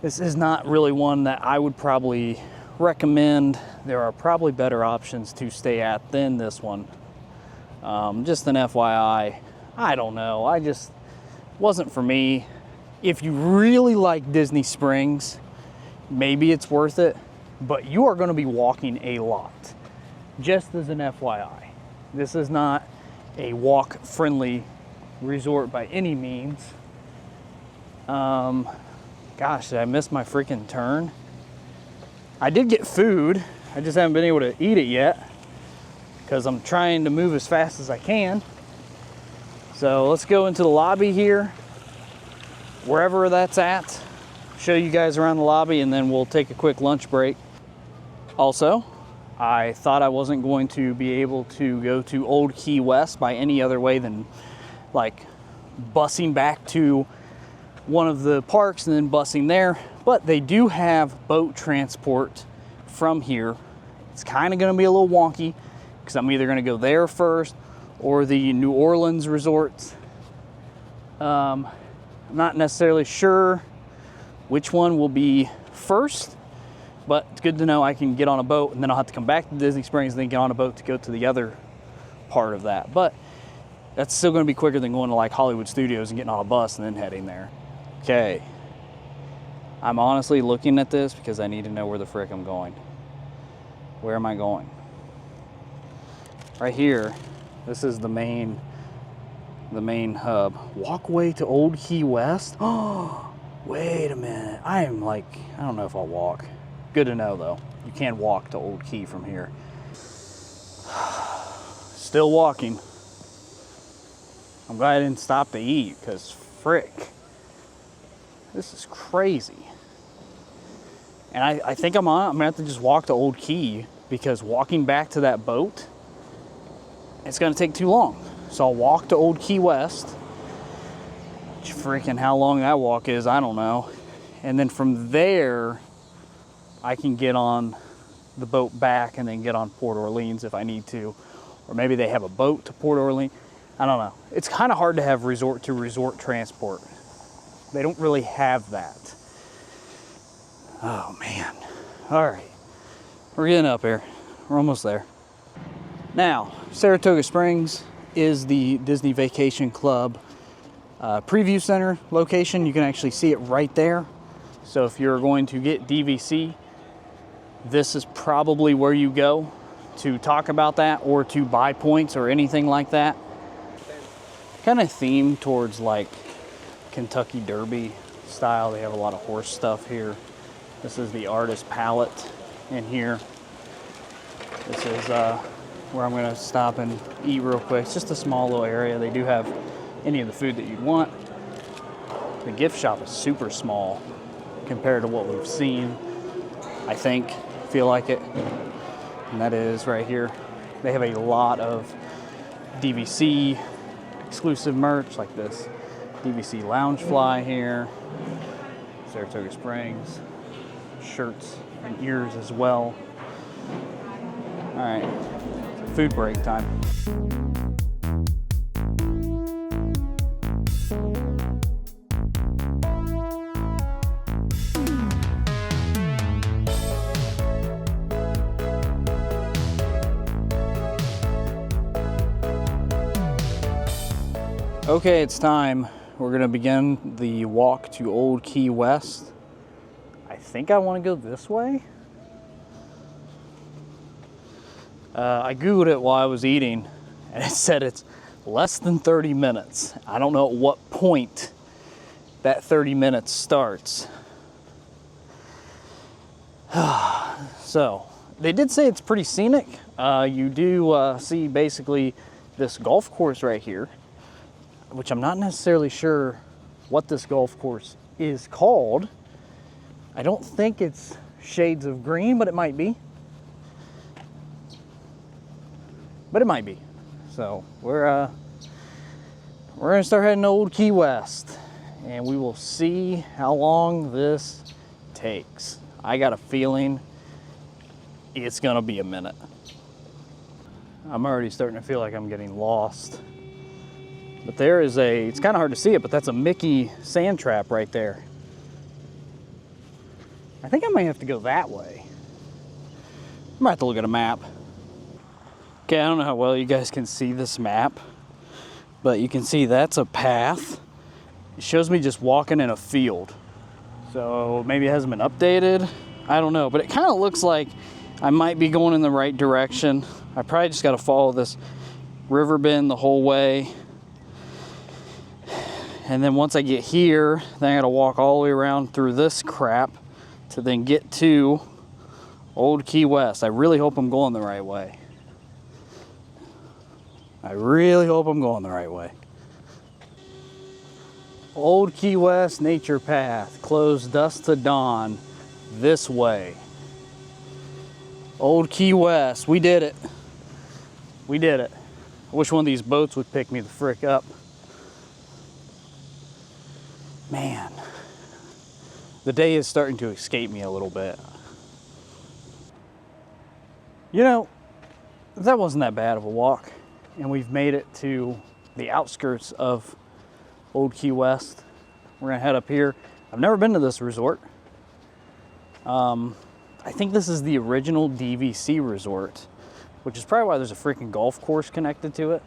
This is not really one that I would probably recommend. There are probably better options to stay at than this one. Just an FYI. I don't know. I just wasn't for me. If you really like Disney Springs, maybe it's worth it, but you are going to be walking a lot. Just as an FYI. This is not a walk-friendly resort by any means. Gosh, did I miss my freaking turn? I did get food. I just haven't been able to eat it yet because I'm trying to move as fast as I can. So let's go into the lobby here, wherever that's at. Show you guys around the lobby, and then we'll take a quick lunch break. Also, I thought I wasn't going to be able to go to Old Key West by any other way than like busing back to one of the parks and then busing there, but they do have boat transport from here. It's kind of going to be a little wonky because I'm either going to go there first or the New Orleans resorts. I'm not necessarily sure which one will be first, but it's good to know I can get on a boat and then I'll have to come back to Disney Springs and then get on a boat to go to the other part of that. But that's still going to be quicker than going to like Hollywood Studios and getting on a bus and then heading there. Okay. I'm honestly looking at this because I need to know where the frick I'm going. Where am I going? Right here. This is the main hub. Walkway to Old Key West? Oh, wait a minute. I am like, I don't know if I'll walk. Good to know though. You can walk to Old Key from here. Still walking. I'm glad I didn't stop to eat because frick. This is crazy. And I think I'm gonna have to just walk to Old Key because walking back to that boat, it's gonna take too long. So I'll walk to Old Key West. Freaking how long that walk is, I don't know. and then from there, I can get on the boat back and then get on Port Orleans if I need to. Or maybe they have a boat to Port Orleans. I don't know. It's kind of hard to have resort to resort transport. They don't really have that. Oh man. All right. We're getting up here. We're almost there. Now, Saratoga Springs is the Disney Vacation Club preview center location. You can actually see it right there. So if you're going to get DVC, this is probably where you go to talk about that or to buy points or anything like that. Kind of themed towards like Kentucky Derby style. They have a lot of horse stuff here. This is the artist palette in here. This is where I'm gonna stop and eat real quick. It's just a small little area. They do have any of the food that you'd want. The gift shop is super small compared to what we've seen. I feel like it. And that is right here. They have a lot of DVC exclusive merch like this DVC Loungefly here, Saratoga Springs, shirts and ears as well. All right, food break time. Okay, it's time. We're gonna begin the walk to Old Key West. I think I wanna go this way. I Googled it while I was eating and it said it's less than 30 minutes. I don't know at what point that 30 minutes starts. So, they did say it's pretty scenic. You do see basically this golf course right here, which I'm not necessarily sure what this golf course is called. I don't think it's Shades of Green, but it might be. But it might be. So we're gonna start heading to Old Key West, and we will see how long this takes. I got a feeling it's gonna be a minute. I'm already starting to feel like I'm getting lost. But there is it's kind of hard to see it, but that's a Mickey sand trap right there. I think I might have to go that way. I might have to look at a map. Okay, I don't know how well you guys can see this map, but you can see that's a path. It shows me just walking in a field. So maybe it hasn't been updated. I don't know, but it kind of looks like I might be going in the right direction. I probably just got to follow this river bend the whole way. And then once I get here, then I gotta walk all the way around through this crap to then get to Old Key West. I really hope I'm going the right way. I really hope I'm going the right way. Old Key West Nature Path, closed dusk to dawn, this way. Old Key West, we did it. We did it. I wish one of these boats would pick me the frick up. Man, the day is starting to escape me a little bit. You know, that wasn't that bad of a walk, and we've made it to the outskirts of Old Key West. We're gonna head up here. I've never been to this resort. I think this is the original DVC resort, which is probably why there's a freaking golf course connected to it.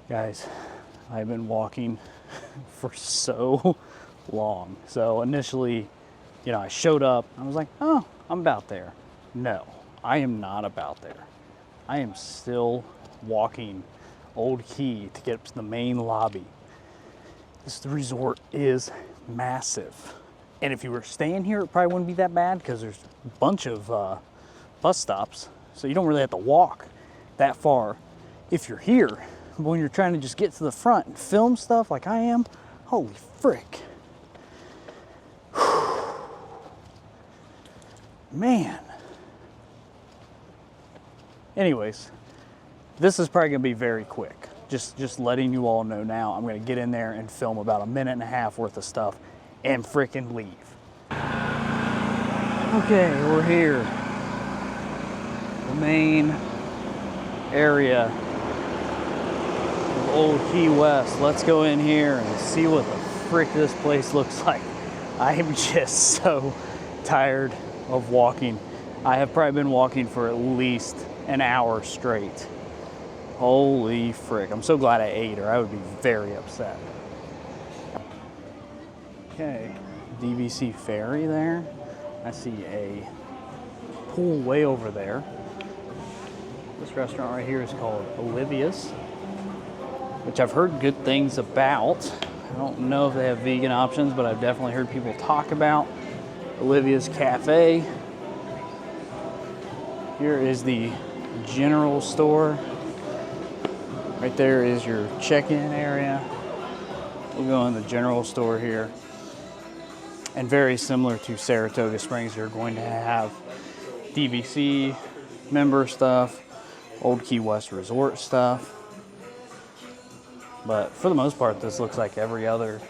Guys, I've been walking for so long. So initially, you know, I showed up, I was like, oh, I'm about there. No, I am not about there. I am still walking Old Key to get up to the main lobby. This resort is massive. And if you were staying here, it probably wouldn't be that bad because there's a bunch of bus stops. So you don't really have to walk that far if you're here. But when you're trying to just get to the front and film stuff like I am, holy frick. Man. Anyways, this is probably gonna be very quick. Just letting you all know now, I'm gonna get in there and film about a minute and a half worth of stuff and freaking leave. Okay, we're here. The main area of Old Key West. Let's go in here and see what the frick this place looks like. I am just so tired of walking. I have probably been walking for at least an hour straight. Holy frick. I'm so glad I ate, or I would be very upset. Okay, DVC ferry there. I see a pool way over there. This restaurant right here is called Olivia's, which I've heard good things about. I don't know if they have vegan options, but I've definitely heard people talk about Olivia's Cafe. Here is the general store. Right there is your check-in area. We'll go in the general store here. And very similar to Saratoga Springs, you're going to have DVC member stuff, Old Key West Resort stuff. But for the most part, this looks like every other,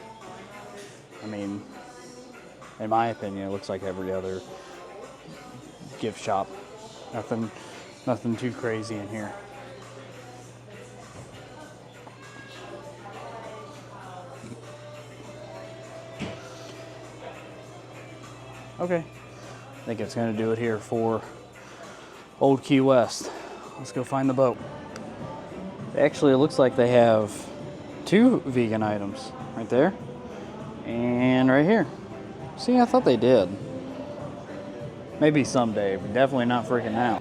I mean, in my opinion, it looks like every other gift shop. Nothing too crazy in here. Okay, I think it's gonna do it here for Old Key West. Let's go find the boat. Actually, it looks like they have 2 vegan items right there and right here. See, I thought they did. Maybe someday, but definitely not freaking now.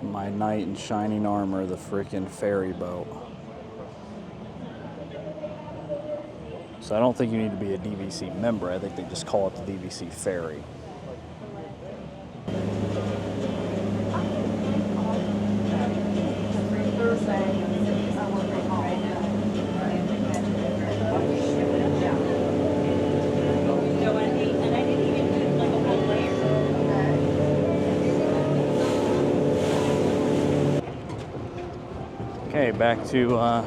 My knight in shining armor, the freaking ferry boat. So I don't think you need to be a DVC member. I think they just call it the DVC ferry. Okay, back to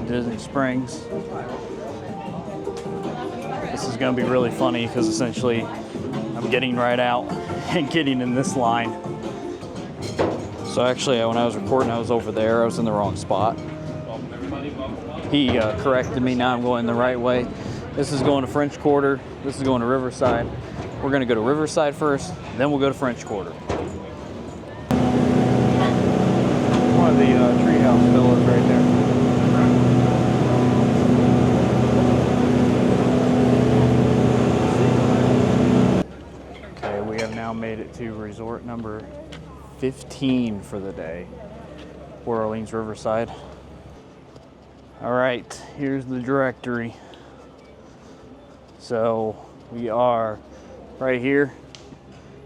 Disney Springs. This is going to be really funny because essentially I'm getting right out and getting in this line. So actually, when I was recording, I was over there. I was in the wrong spot. He corrected me. Now I'm going the right way. This is going to French Quarter. This is going to Riverside. We're going to go to Riverside first, then we'll go to French Quarter. One of the treehouse villas right there. Made it to resort number 15 for the day, Port Orleans Riverside. All right, here's the directory. So we are right here.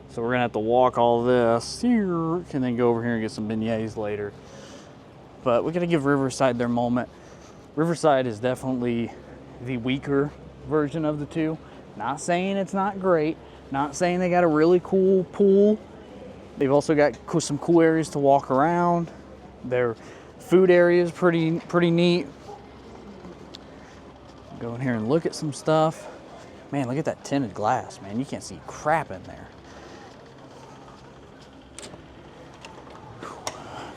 So we're gonna have to walk all this here and then go over here and get some beignets later. But we gotta give Riverside their moment. Riverside is definitely the weaker version of the two. Not saying it's not great. Not saying they got a really cool pool. They've also got some cool areas to walk around. Their food area is pretty neat. Go in here and look at some stuff. Man, look at that tinted glass, man. You can't see crap in there.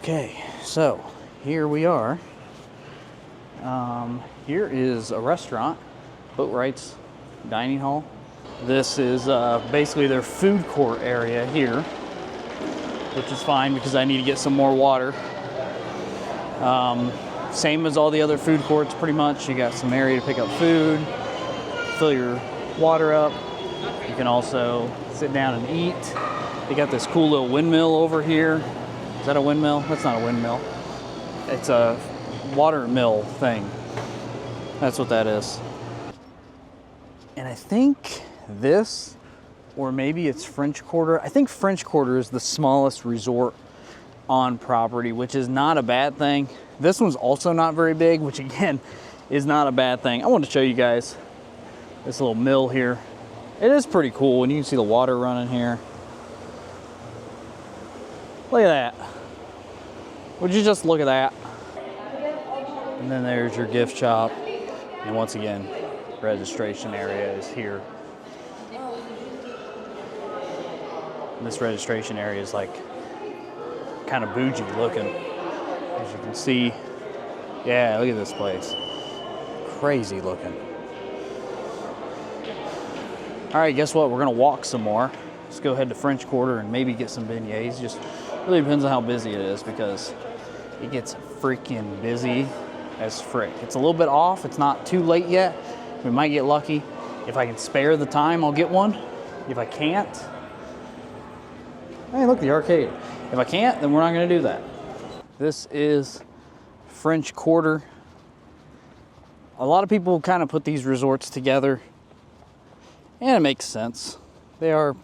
Okay, so here we are. Here is a restaurant, Boatwright's Dining Hall. This is basically their food court area here, which is fine because I need to get some more water. Same as all the other food courts pretty much. You got some area to pick up food, fill your water up. You can also sit down and eat. They got this cool little windmill over here. Is that a windmill? That's not a windmill. It's a water mill thing. That's what that is. And I think this, or maybe it's French Quarter. I think French Quarter is the smallest resort on property, which is not a bad thing. This one's also not very big, which again is not a bad thing. I want to show you guys this little mill here. It is pretty cool, and you can see the water running here. Look at that. Would you just look at that? And then there's your gift shop. And once again, registration area is here. This registration area is like kind of bougie looking, as you can see. Yeah, look at this place. Crazy looking. All right, guess what? We're gonna walk some more. Let's go ahead to French Quarter and maybe get some beignets. Just really depends on how busy it is, because it gets freaking busy as frick. It's a little bit off. It's not too late yet. We might get lucky. If I can spare the time, I'll get one. If I can't, hey, look, the arcade. If I can't, then we're not gonna do that. This is French Quarter. A lot of people kind of put these resorts together, and it makes sense. They are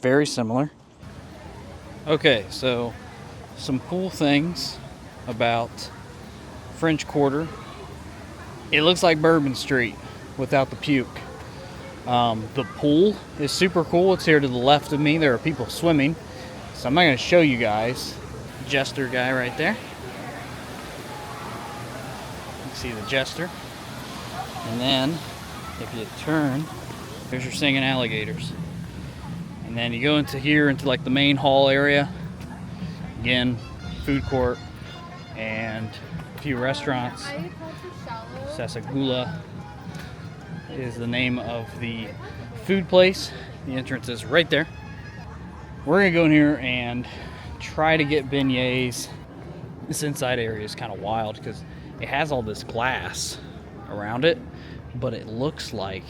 very similar. Okay, so some cool things about French Quarter. It looks like Bourbon Street without the puke. The pool is super cool. It's here to the left of me. There are people swimming. So I'm not going to show you guys. Jester guy right there. You can see the Jester. And then if you turn, there's your singing alligators. And then you go into here, into like the main hall area. Again, food court and a few restaurants. Sasagula is the name of the food place. The entrance is right there. We're gonna go in here and try to get beignets. This inside area is kind of wild because it has all this glass around it, but it looks like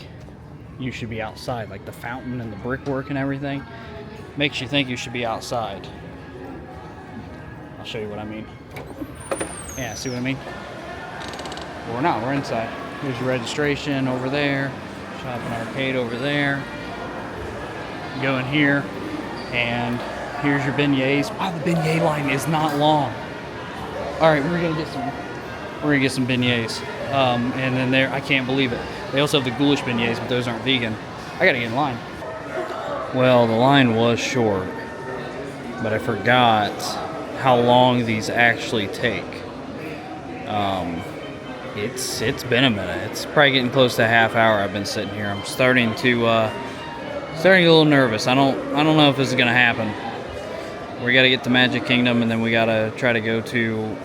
you should be outside, like the fountain and the brickwork and everything makes you think you should be outside. I'll show you what I mean. Yeah, see what I mean? But we're not, we're inside. Here's your registration over there, shopping arcade over there. Go in here, and here's your beignets. Wow, the beignet line is not long. All right, we're gonna get some beignets. And then there, I can't believe it. They also have the ghoulish beignets, but those aren't vegan. I gotta get in line. Well, the line was short, but I forgot how long these actually take. It's been a minute. It's probably getting close to a half hour I've been sitting here. I'm starting to get a little nervous. I don't know if this is gonna happen. We gotta get to Magic Kingdom, and then we gotta try to go to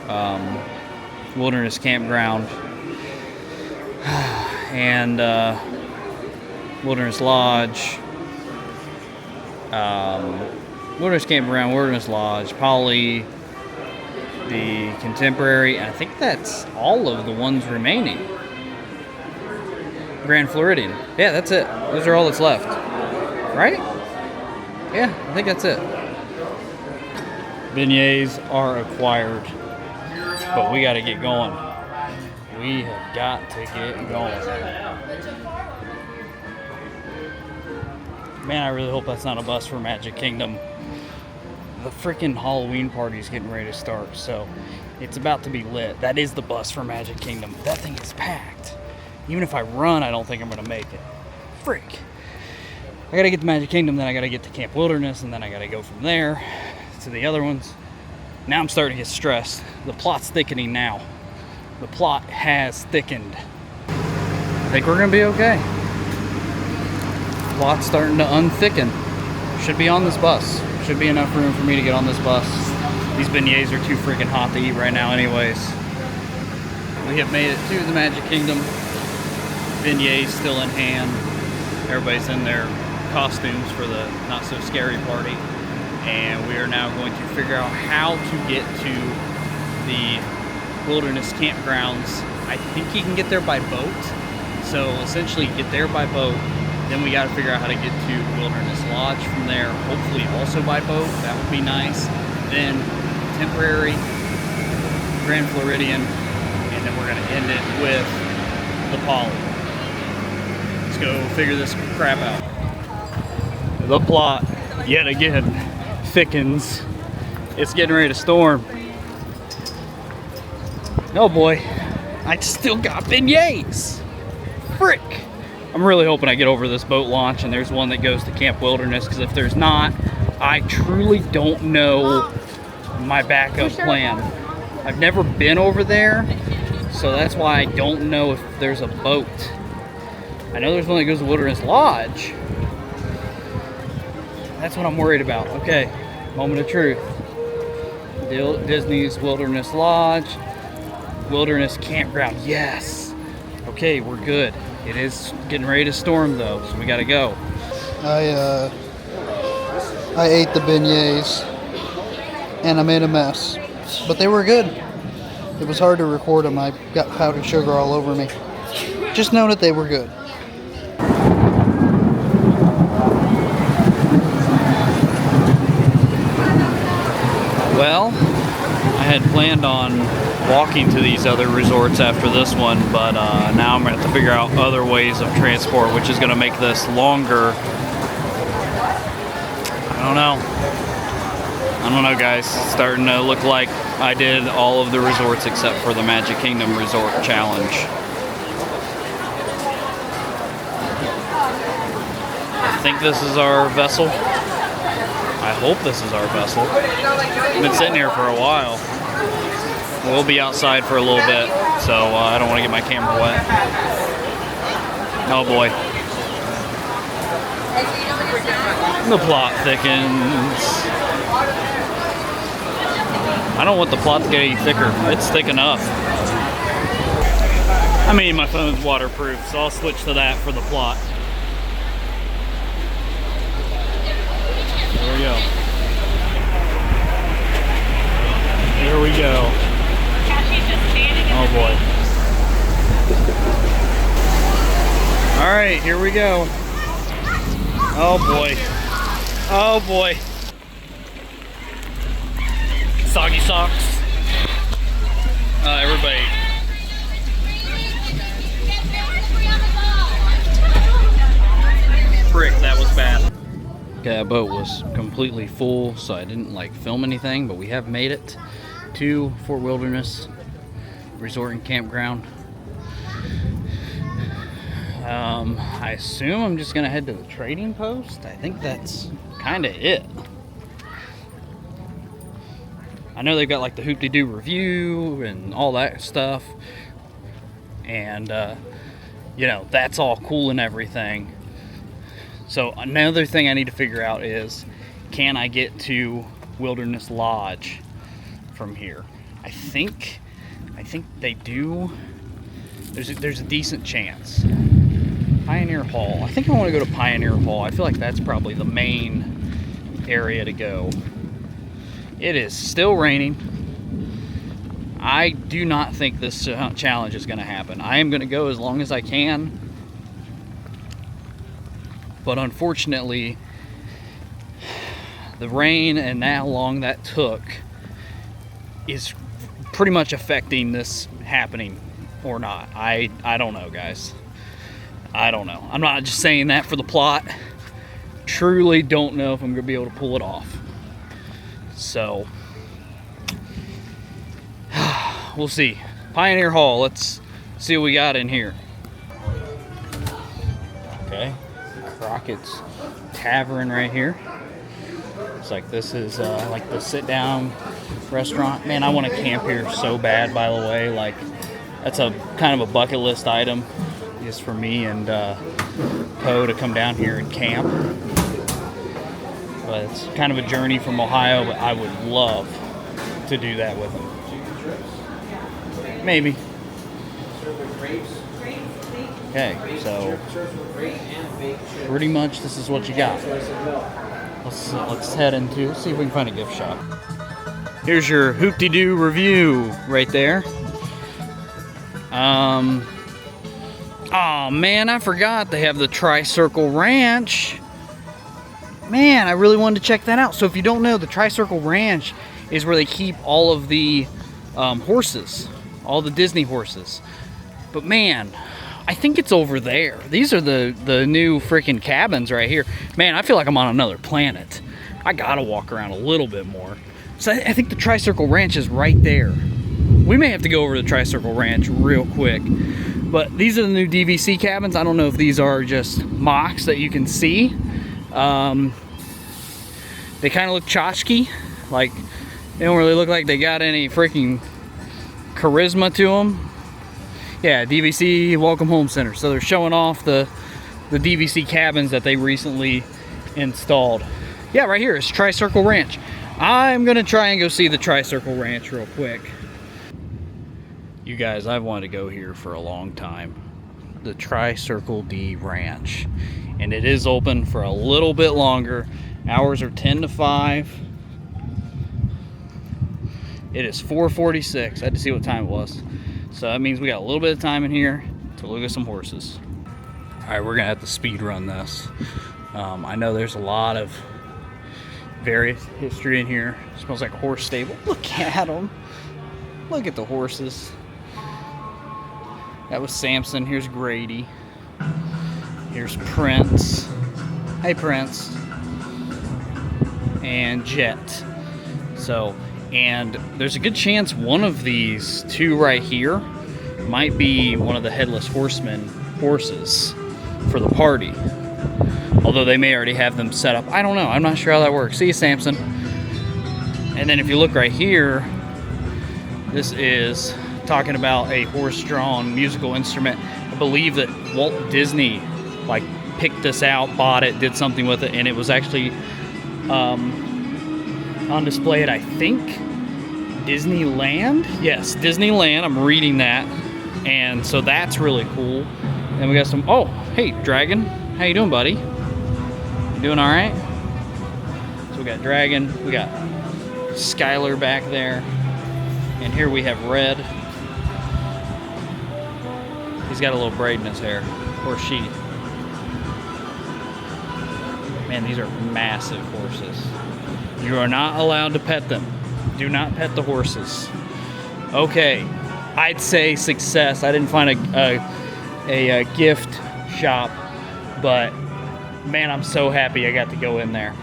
Wilderness Campground and Wilderness Lodge, Wilderness Campground, Wilderness Lodge, Poly, the Contemporary, and I think that's all of the ones remaining. Grand Floridian. Yeah, that's it. Those are all that's left. Right? Yeah, I think that's it. Beignets are acquired, but we got to get going. We have got to get going. Man, I really hope that's not a bus for Magic Kingdom. The freaking Halloween party is getting ready to start, so it's about to be lit. That is the bus for Magic Kingdom. That thing is packed. Even if I run, I don't think I'm going to make it. Freak. I got to get to Magic Kingdom, then I got to get to Camp Wilderness, and then I got to go from there to the other ones. Now I'm starting to get stressed. The plot's thickening now. The plot has thickened. I think we're gonna be okay. Plot's starting to unthicken. Should be on this bus. Should be enough room for me to get on this bus. These beignets are too freaking hot to eat right now anyways. We have made it to the Magic Kingdom. Beignets still in hand. Everybody's in their costumes for the not so scary party. And we are now going to figure out how to get to the Wilderness Campgrounds. I think you can get there by boat. So essentially get there by boat. Then we got to figure out how to get to Wilderness Lodge from there. Hopefully also by boat. That would be nice. Then Temporary, Grand Floridian, and then we're going to end it with the Poly. Let's go figure this crap out. The plot, yet again, thickens. It's getting ready to storm. Oh boy, I still got beignets. Frick. I'm really hoping I get over this boat launch and there's one that goes to Camp Wilderness, because if there's not, I truly don't know my backup plan. I've never been over there, so that's why I don't know if there's a boat. I know there's one that goes to Wilderness Lodge. That's what I'm worried about. Okay, moment of truth. Disney's Wilderness Lodge, Wilderness Campground. Yes. Okay, we're good. It is getting ready to storm though, so we gotta go. I ate the beignets and I made a mess, but they were good. It was hard to record them. I got powdered sugar all over me. Just know that they were good. Well, I had planned on walking to these other resorts after this one, but now I'm going to have to figure out other ways of transport, which is going to make this longer. I don't know, guys. It's starting to look like I did all of the resorts except for the Magic Kingdom Resort Challenge. I think this is our vessel. I hope this is our vessel. I've been sitting here for a while. We'll be outside for a little bit, so I don't want to get my camera wet. Oh boy. The plot thickens. I don't want the plot to get any thicker. It's thick enough. I mean, my phone's waterproof, so I'll switch to that for the plot. There we go. Here we go. Oh boy. All right, here we go. Oh boy. Oh boy. Soggy socks. Everybody. Frick, that was bad. Okay, that boat was completely full, so I didn't like film anything, but we have made it to Fort Wilderness Resort and Campground. I assume I'm just gonna head to the trading post. I think that's kind of it. I know they've got like the Hoop-de-Doo review and all that stuff, and you know, that's all cool and everything. So another thing I need to figure out is, can I get to Wilderness Lodge from here? I think they do. There's a decent chance. Pioneer Hall. I think I want to go to Pioneer Hall. I feel like that's probably the main area to go. It is still raining. I do not think this challenge is going to happen. I am going to go as long as I can. But unfortunately, the rain and how long that took is pretty much affecting this happening or not. I don't know, guys. I don't know. I'm not just saying that for the plot. Truly don't know if I'm going to be able to pull it off. So, we'll see. Pioneer Hall, let's see what we got in here. Okay, Crockett's Tavern right here. Looks like this is like the sit-down restaurant. Man, I want to camp here so bad, by the way. Like, that's a kind of a bucket list item just for me and Poe to come down here and camp. But it's kind of a journey from Ohio, but I would love to do that with him. Maybe. Okay, so pretty much this is what you got. Let's head into, see if we can find a gift shop. Here's your Hoop-de-Doo review right there. Oh man, I forgot they have the Tri-Circle Ranch. Man, I really wanted to check that out. So if you don't know, the Tri-Circle Ranch is where they keep all of the horses, all the Disney horses. But man, I think it's over there. These are the new freaking cabins right here. Man, I feel like I'm on another planet. I gotta walk around a little bit more. So I think the Tri-Circle Ranch is right there. We may have to go over to the Tri-Circle Ranch real quick. But these are the new DVC cabins. I don't know if these are just mocks that you can see. They kind of look tchotchke. Like, they don't really look like they got any freaking charisma to them. Yeah, DVC Welcome Home Center. So they're showing off the the DVC cabins that they recently installed. Yeah, right here is Tri-Circle Ranch. I'm gonna try and go see the Tri-Circle Ranch real quick. You guys, I've wanted to go here for a long time. The Tri-Circle D Ranch. And it is open for a little bit longer. Hours are 10 to 5. It is 4:46. I had to see what time it was. So that means we got a little bit of time in here to look at some horses. All right, we're gonna have to speed run this. I know there's a lot of various history in here. It smells like a horse stable. Look at them. Look at the horses. That was Samson. Here's Grady. Here's Prince. Hey, Prince. And Jet. So, and there's a good chance one of these two right here might be one of the Headless Horseman horses for the party. Although they may already have them set up. I don't know. I'm not sure how that works. See you, Samson. And then if you look right here, this is talking about a horse-drawn musical instrument. I believe that Walt Disney like picked this out, bought it, did something with it, and it was actually on display at, I think, Disneyland. Yes, Disneyland. I'm reading that, and so that's really cool. And we got some. Oh, hey, Dragon, how you doing, buddy? You doing all right? So we got Dragon, we got Skylar back there, and here we have Red. He's got a little braid in his hair, or she. Man, these are massive horses. You are not allowed to pet them. Do not pet the horses. Okay, I'd say success. I didn't find a gift shop, but man, I'm so happy I got to go in there.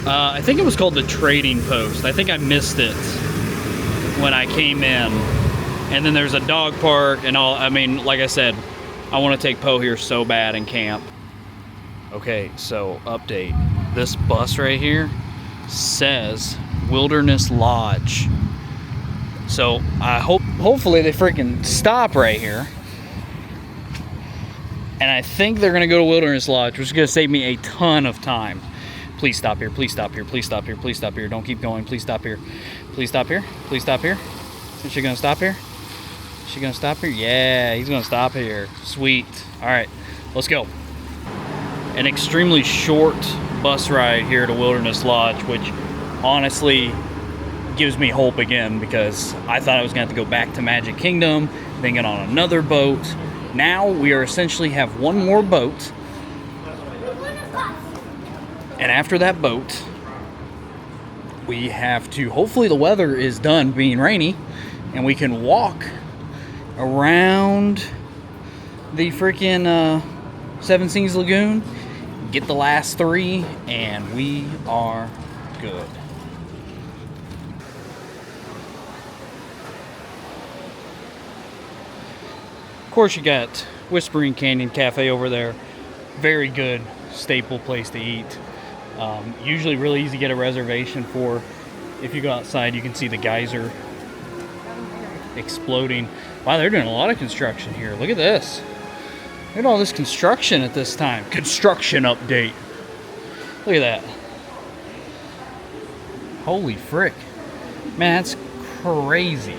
I think it was called the Trading Post. I think I missed it when I came in. And then there's a dog park and all. I mean, like I said, I want to take Poe here so bad and camp. Okay, so update. This bus right here says Wilderness Lodge. So I hopefully they freaking stop right here. And I think they're gonna go to Wilderness Lodge, which is gonna save me a ton of time. Please stop here, please stop here, please stop here, please stop here. Don't keep going, please stop here. Please stop here, please stop here. Is she gonna stop here? Is she gonna stop here? Yeah, he's gonna stop here. Sweet. All right, let's go. An extremely short bus ride here to Wilderness Lodge, which honestly gives me hope again, because I thought I was gonna have to go back to Magic Kingdom, then get on another boat. Now we are essentially have one more boat, and after that boat we have to, hopefully the weather is done being rainy and we can walk around the freaking Seven Seas Lagoon, get the last three, and we are good. Of course, you got Whispering Canyon Cafe over there. Very good staple place to eat. Usually really easy to get a reservation for. If you go outside, you can see the geyser exploding. Wow, they're doing a lot of construction here. Look at this. Look at all this construction at this time. Construction update. Look at that. Holy frick. Man, that's crazy.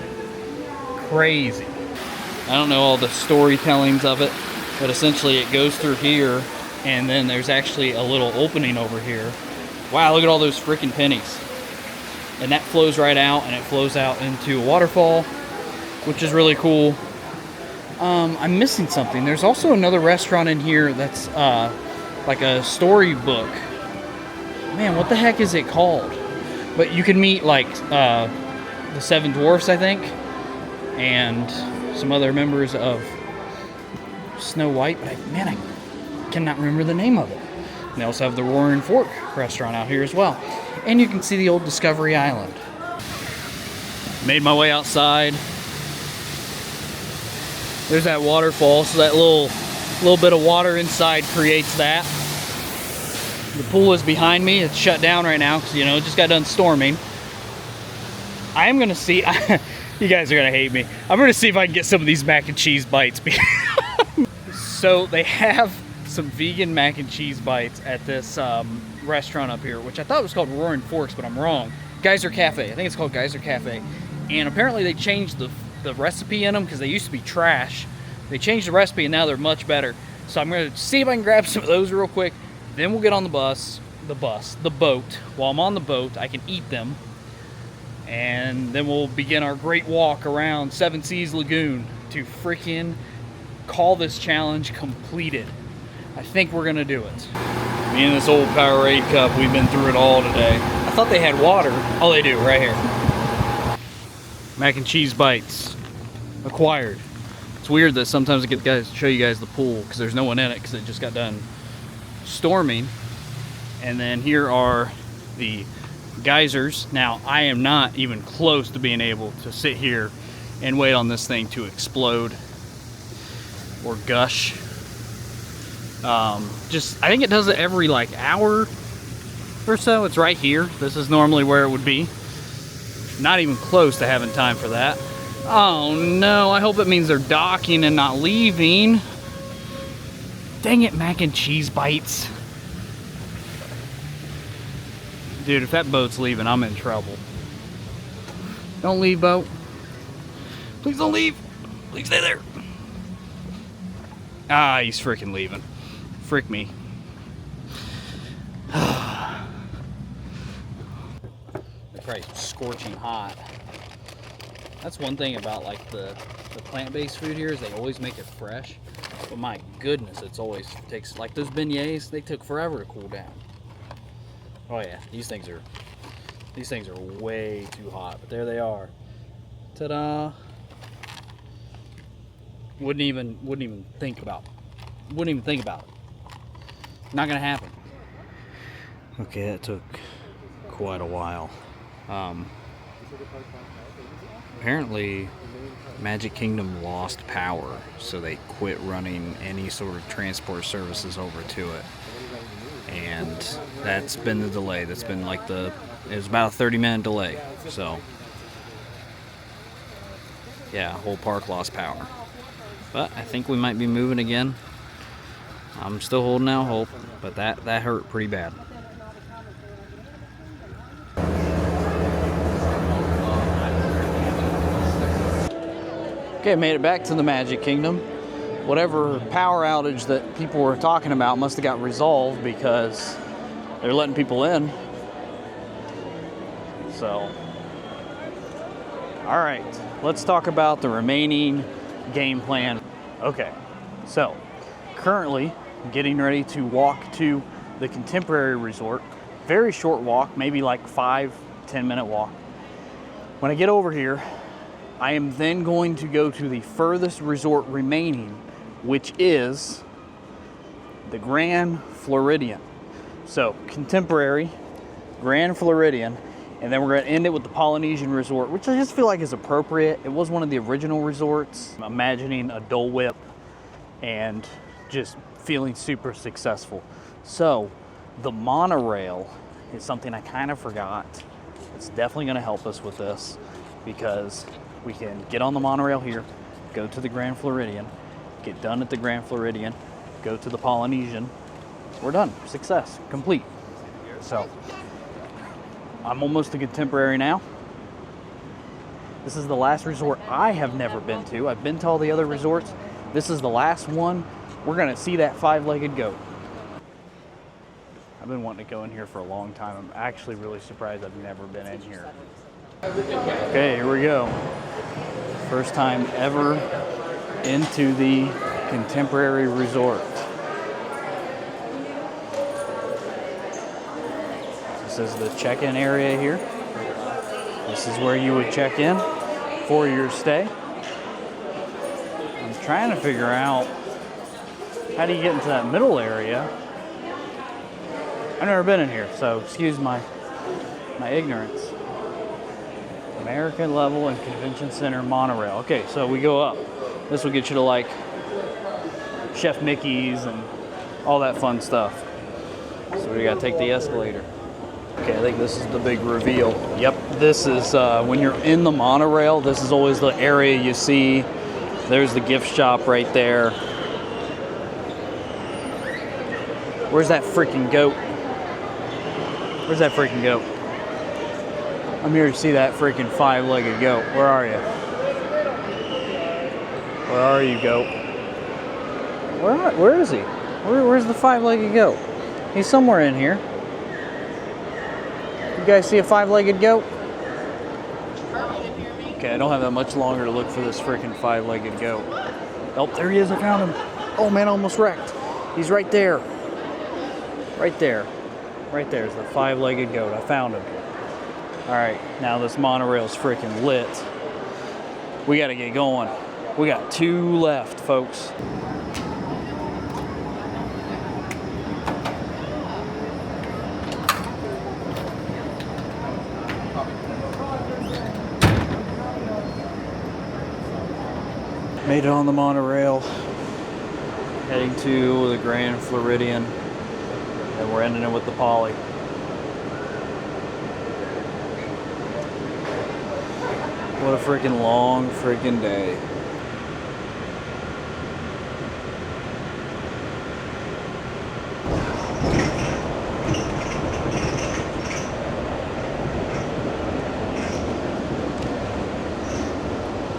Crazy. I don't know all the storytellings of it, but essentially it goes through here, and then there's actually a little opening over here. Wow, look at all those freaking pennies. And that flows right out, and it flows out into a waterfall, which is really cool. I'm missing something. There's also another restaurant in here that's like a storybook. Man, what the heck is it called? But you can meet like the Seven Dwarfs, I think, and some other members of Snow White, but I cannot remember the name of it. And they also have the Roaring Fork restaurant out here as well. And you can see the old Discovery Island. Made my way outside. There's that waterfall, so that little bit of water inside creates that. The pool is behind me. It's shut down right now because, you know, it just got done storming. I am going to see... You guys are going to hate me. I'm going to see if I can get some of these mac and cheese bites. So they have some vegan mac and cheese bites at this restaurant up here, which I thought was called Roaring Forks, but I'm wrong. Geyser Cafe. I think it's called Geyser Cafe. And apparently they changed the recipe in them because they used to be trash. They changed the recipe and now they're much better. So I'm going to see if I can grab some of those real quick. Then we'll get on the boat. While I'm on the boat, I can eat them. And then we'll begin our great walk around Seven Seas Lagoon to freaking call this challenge completed. I think we're gonna do it. Me and this old Powerade cup, we've been through it all today. I thought they had water. Oh, they do, right here. Mac and cheese bites, acquired. It's weird that sometimes I get guys show you guys the pool because there's no one in it because it just got done storming. And then here are the geysers. Now, I am not even close to being able to sit here and wait on this thing to explode or gush. I think it does it every like hour or so. It's right here. This is normally where it would be. Not even close to having time for that. Oh no, I hope it means they're docking and not leaving. Dang it, mac and cheese bites. Dude, if that boat's leaving, I'm in trouble. Don't leave, boat. Please don't leave. Please stay there. Ah, he's freaking leaving. Frick me. They're probably scorching hot. That's one thing about like the plant-based food here is they always make it fresh. But my goodness, it's always takes like those beignets, they took forever to cool down. Oh yeah, these things are way too hot, but there they are. Ta-da! Wouldn't even think about it. Not gonna happen. Okay, that took quite a while. Apparently Magic Kingdom lost power, so they quit running any sort of transport services over to it. And that's been the delay. That's been like it was about a 30-minute delay. So yeah, whole park lost power. But I think we might be moving again. I'm still holding out hope, but that hurt pretty bad. Okay, made it back to the Magic Kingdom. Whatever power outage that people were talking about must have got resolved because they're letting people in. So, all right, let's talk about the remaining game plan. Okay, so currently getting ready to walk to the Contemporary Resort. Very short walk, maybe like 5-10 minute walk. When I get over here, I am then going to go to the furthest resort remaining, which is the Grand Floridian. So Contemporary, Grand Floridian, and then we're going to end it with the Polynesian Resort, which I just feel like is appropriate. It was one of the original resorts. I'm imagining a Dole Whip and just feeling super successful. So the monorail is something I kind of forgot. It's definitely going to help us with this because we can get on the monorail here, go to the Grand Floridian, get done at the Grand Floridian, go to the Polynesian. We're done. Success. Complete. So I'm almost to Contemporary now. This is the last resort I have never been to. I've been to all the other resorts. This is the last one. We're going to see that five-legged goat. I've been wanting to go in here for a long time. I'm actually really surprised I've never been in here. Okay, here we go. First time ever into the Contemporary Resort. This is the check-in area here. This is where you would check in for your stay. I'm trying to figure out how do you get into that middle area. I've never been in here, so excuse my ignorance. American Level and Convention Center monorail. Okay, so we go up. This will get you to like Chef Mickey's and all that fun stuff. So we gotta take the escalator. Okay, I think this is the big reveal. Yep, this is when you're in the monorail, this is always the area you see. There's the gift shop right there. Where's that freaking goat? Where's that freaking goat? I'm here to see that freaking 5-legged goat. Where are you? Where are you, goat? Where is he? Where's the 5-legged goat? He's somewhere in here. You guys see a 5-legged goat? Okay, I don't have that much longer to look for this freaking 5-legged goat. Oh, there he is. I found him. Oh man, almost wrecked. He's right there. Right there. Right there is the 5-legged goat. I found him. All right, now this monorail's freaking lit. We gotta get going. We got 2 left, folks. Made it on the monorail. Heading to the Grand Floridian. And we're ending it with the Poly. What a freaking long freaking day.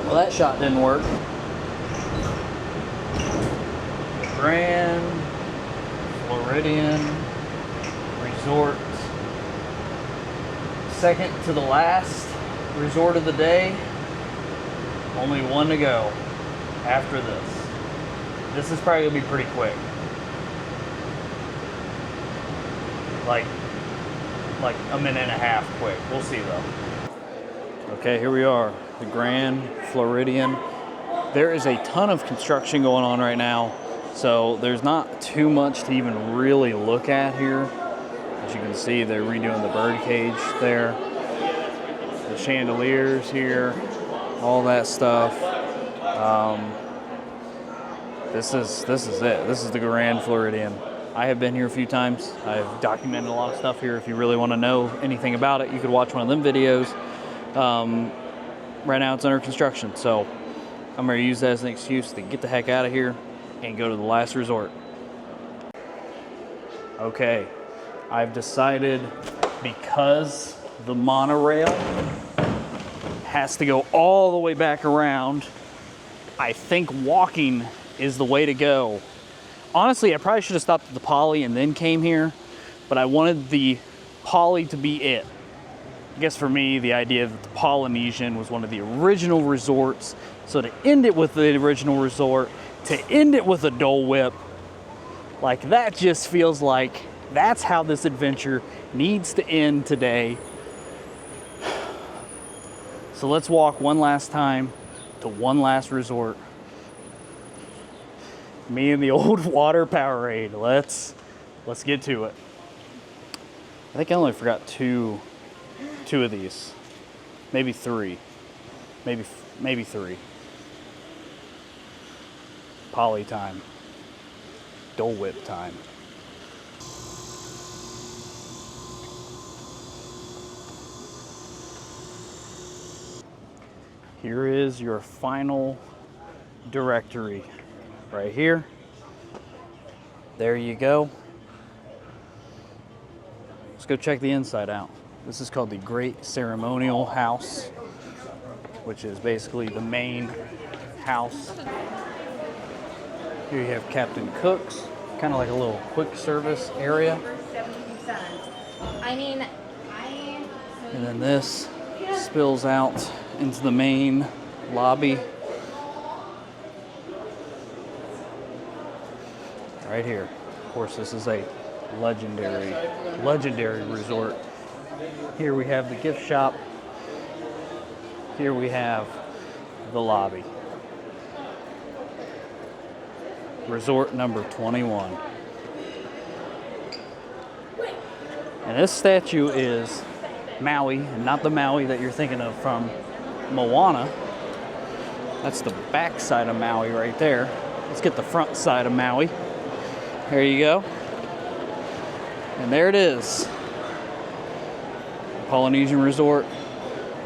Well, that shot didn't work. Grand Floridian Resort. Second to the last resort of the day. Only one to go after this. This is probably gonna be pretty quick. Like a minute and a half quick. We'll see though. Okay, here we are, the Grand Floridian. There is a ton of construction going on right now, so there's not too much to even really look at here. As you can see, they're redoing the bird cage there. The chandeliers here, all that stuff. This is it. This is the Grand Floridian. I have been here a few times. I've documented a lot of stuff here. If you really want to know anything about it, you could watch one of them videos. Right now it's under construction, so I'm going to use that as an excuse to get the heck out of here and go to the last resort. Okay, I've decided, because the monorail has to go all the way back around, I think walking is the way to go. Honestly, I probably should have stopped at the Poly and then came here, but I wanted the Poly to be it. I guess for me, the idea that the Polynesian was one of the original resorts, so to end it with the original resort, to end it with a Dole Whip, like that just feels like that's how this adventure needs to end today. So let's walk one last time to one last resort. Me and the old water Powerade. Let's get to it. I think I only forgot two of these, maybe 3, maybe 3. Poly time, Dole Whip time. Here is your final directory right here. There you go. Let's go check the inside out. This is called the Great Ceremonial House, which is basically the main house. Here you have Captain Cook's, kind of like a little quick service area. And then this spills out into the main lobby. Right here. Of course, this is a legendary resort. Here we have the gift shop. Here we have the lobby. Resort number 21. And this statue is Maui, and not the Maui that you're thinking of from Moana. That's the back side of Maui right there. Let's get the front side of Maui. There you go. And there it is. Polynesian Resort,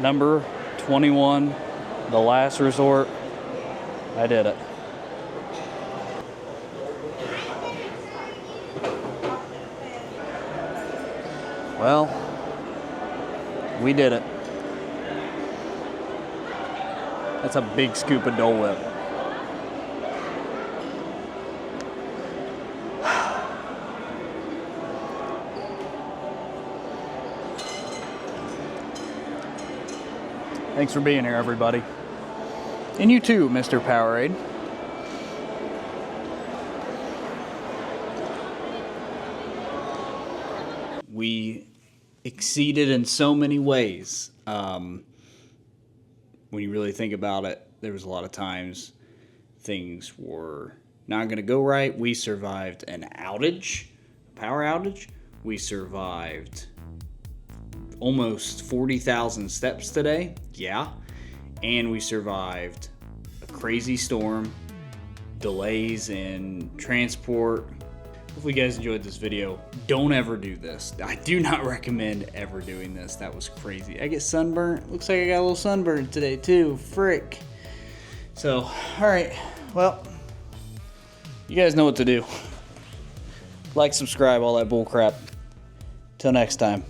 number 21, the last resort. I did it. Well, we did it. That's a big scoop of Dole Whip. Thanks for being here, everybody. And you too, Mr. Powerade. We exceeded in so many ways. When you really think about it, there was a lot of times things were not going to go right. We survived an outage, power outage. We survived almost 40,000 steps today. Yeah. And we survived a crazy storm, delays in transport. Hopefully you guys enjoyed this video. Don't ever do this. I do not recommend ever doing this. That was crazy. I get sunburnt. Looks like I got a little sunburn today too. Frick. So, all right. Well, you guys know what to do. Like, subscribe, all that bull crap. Till next time.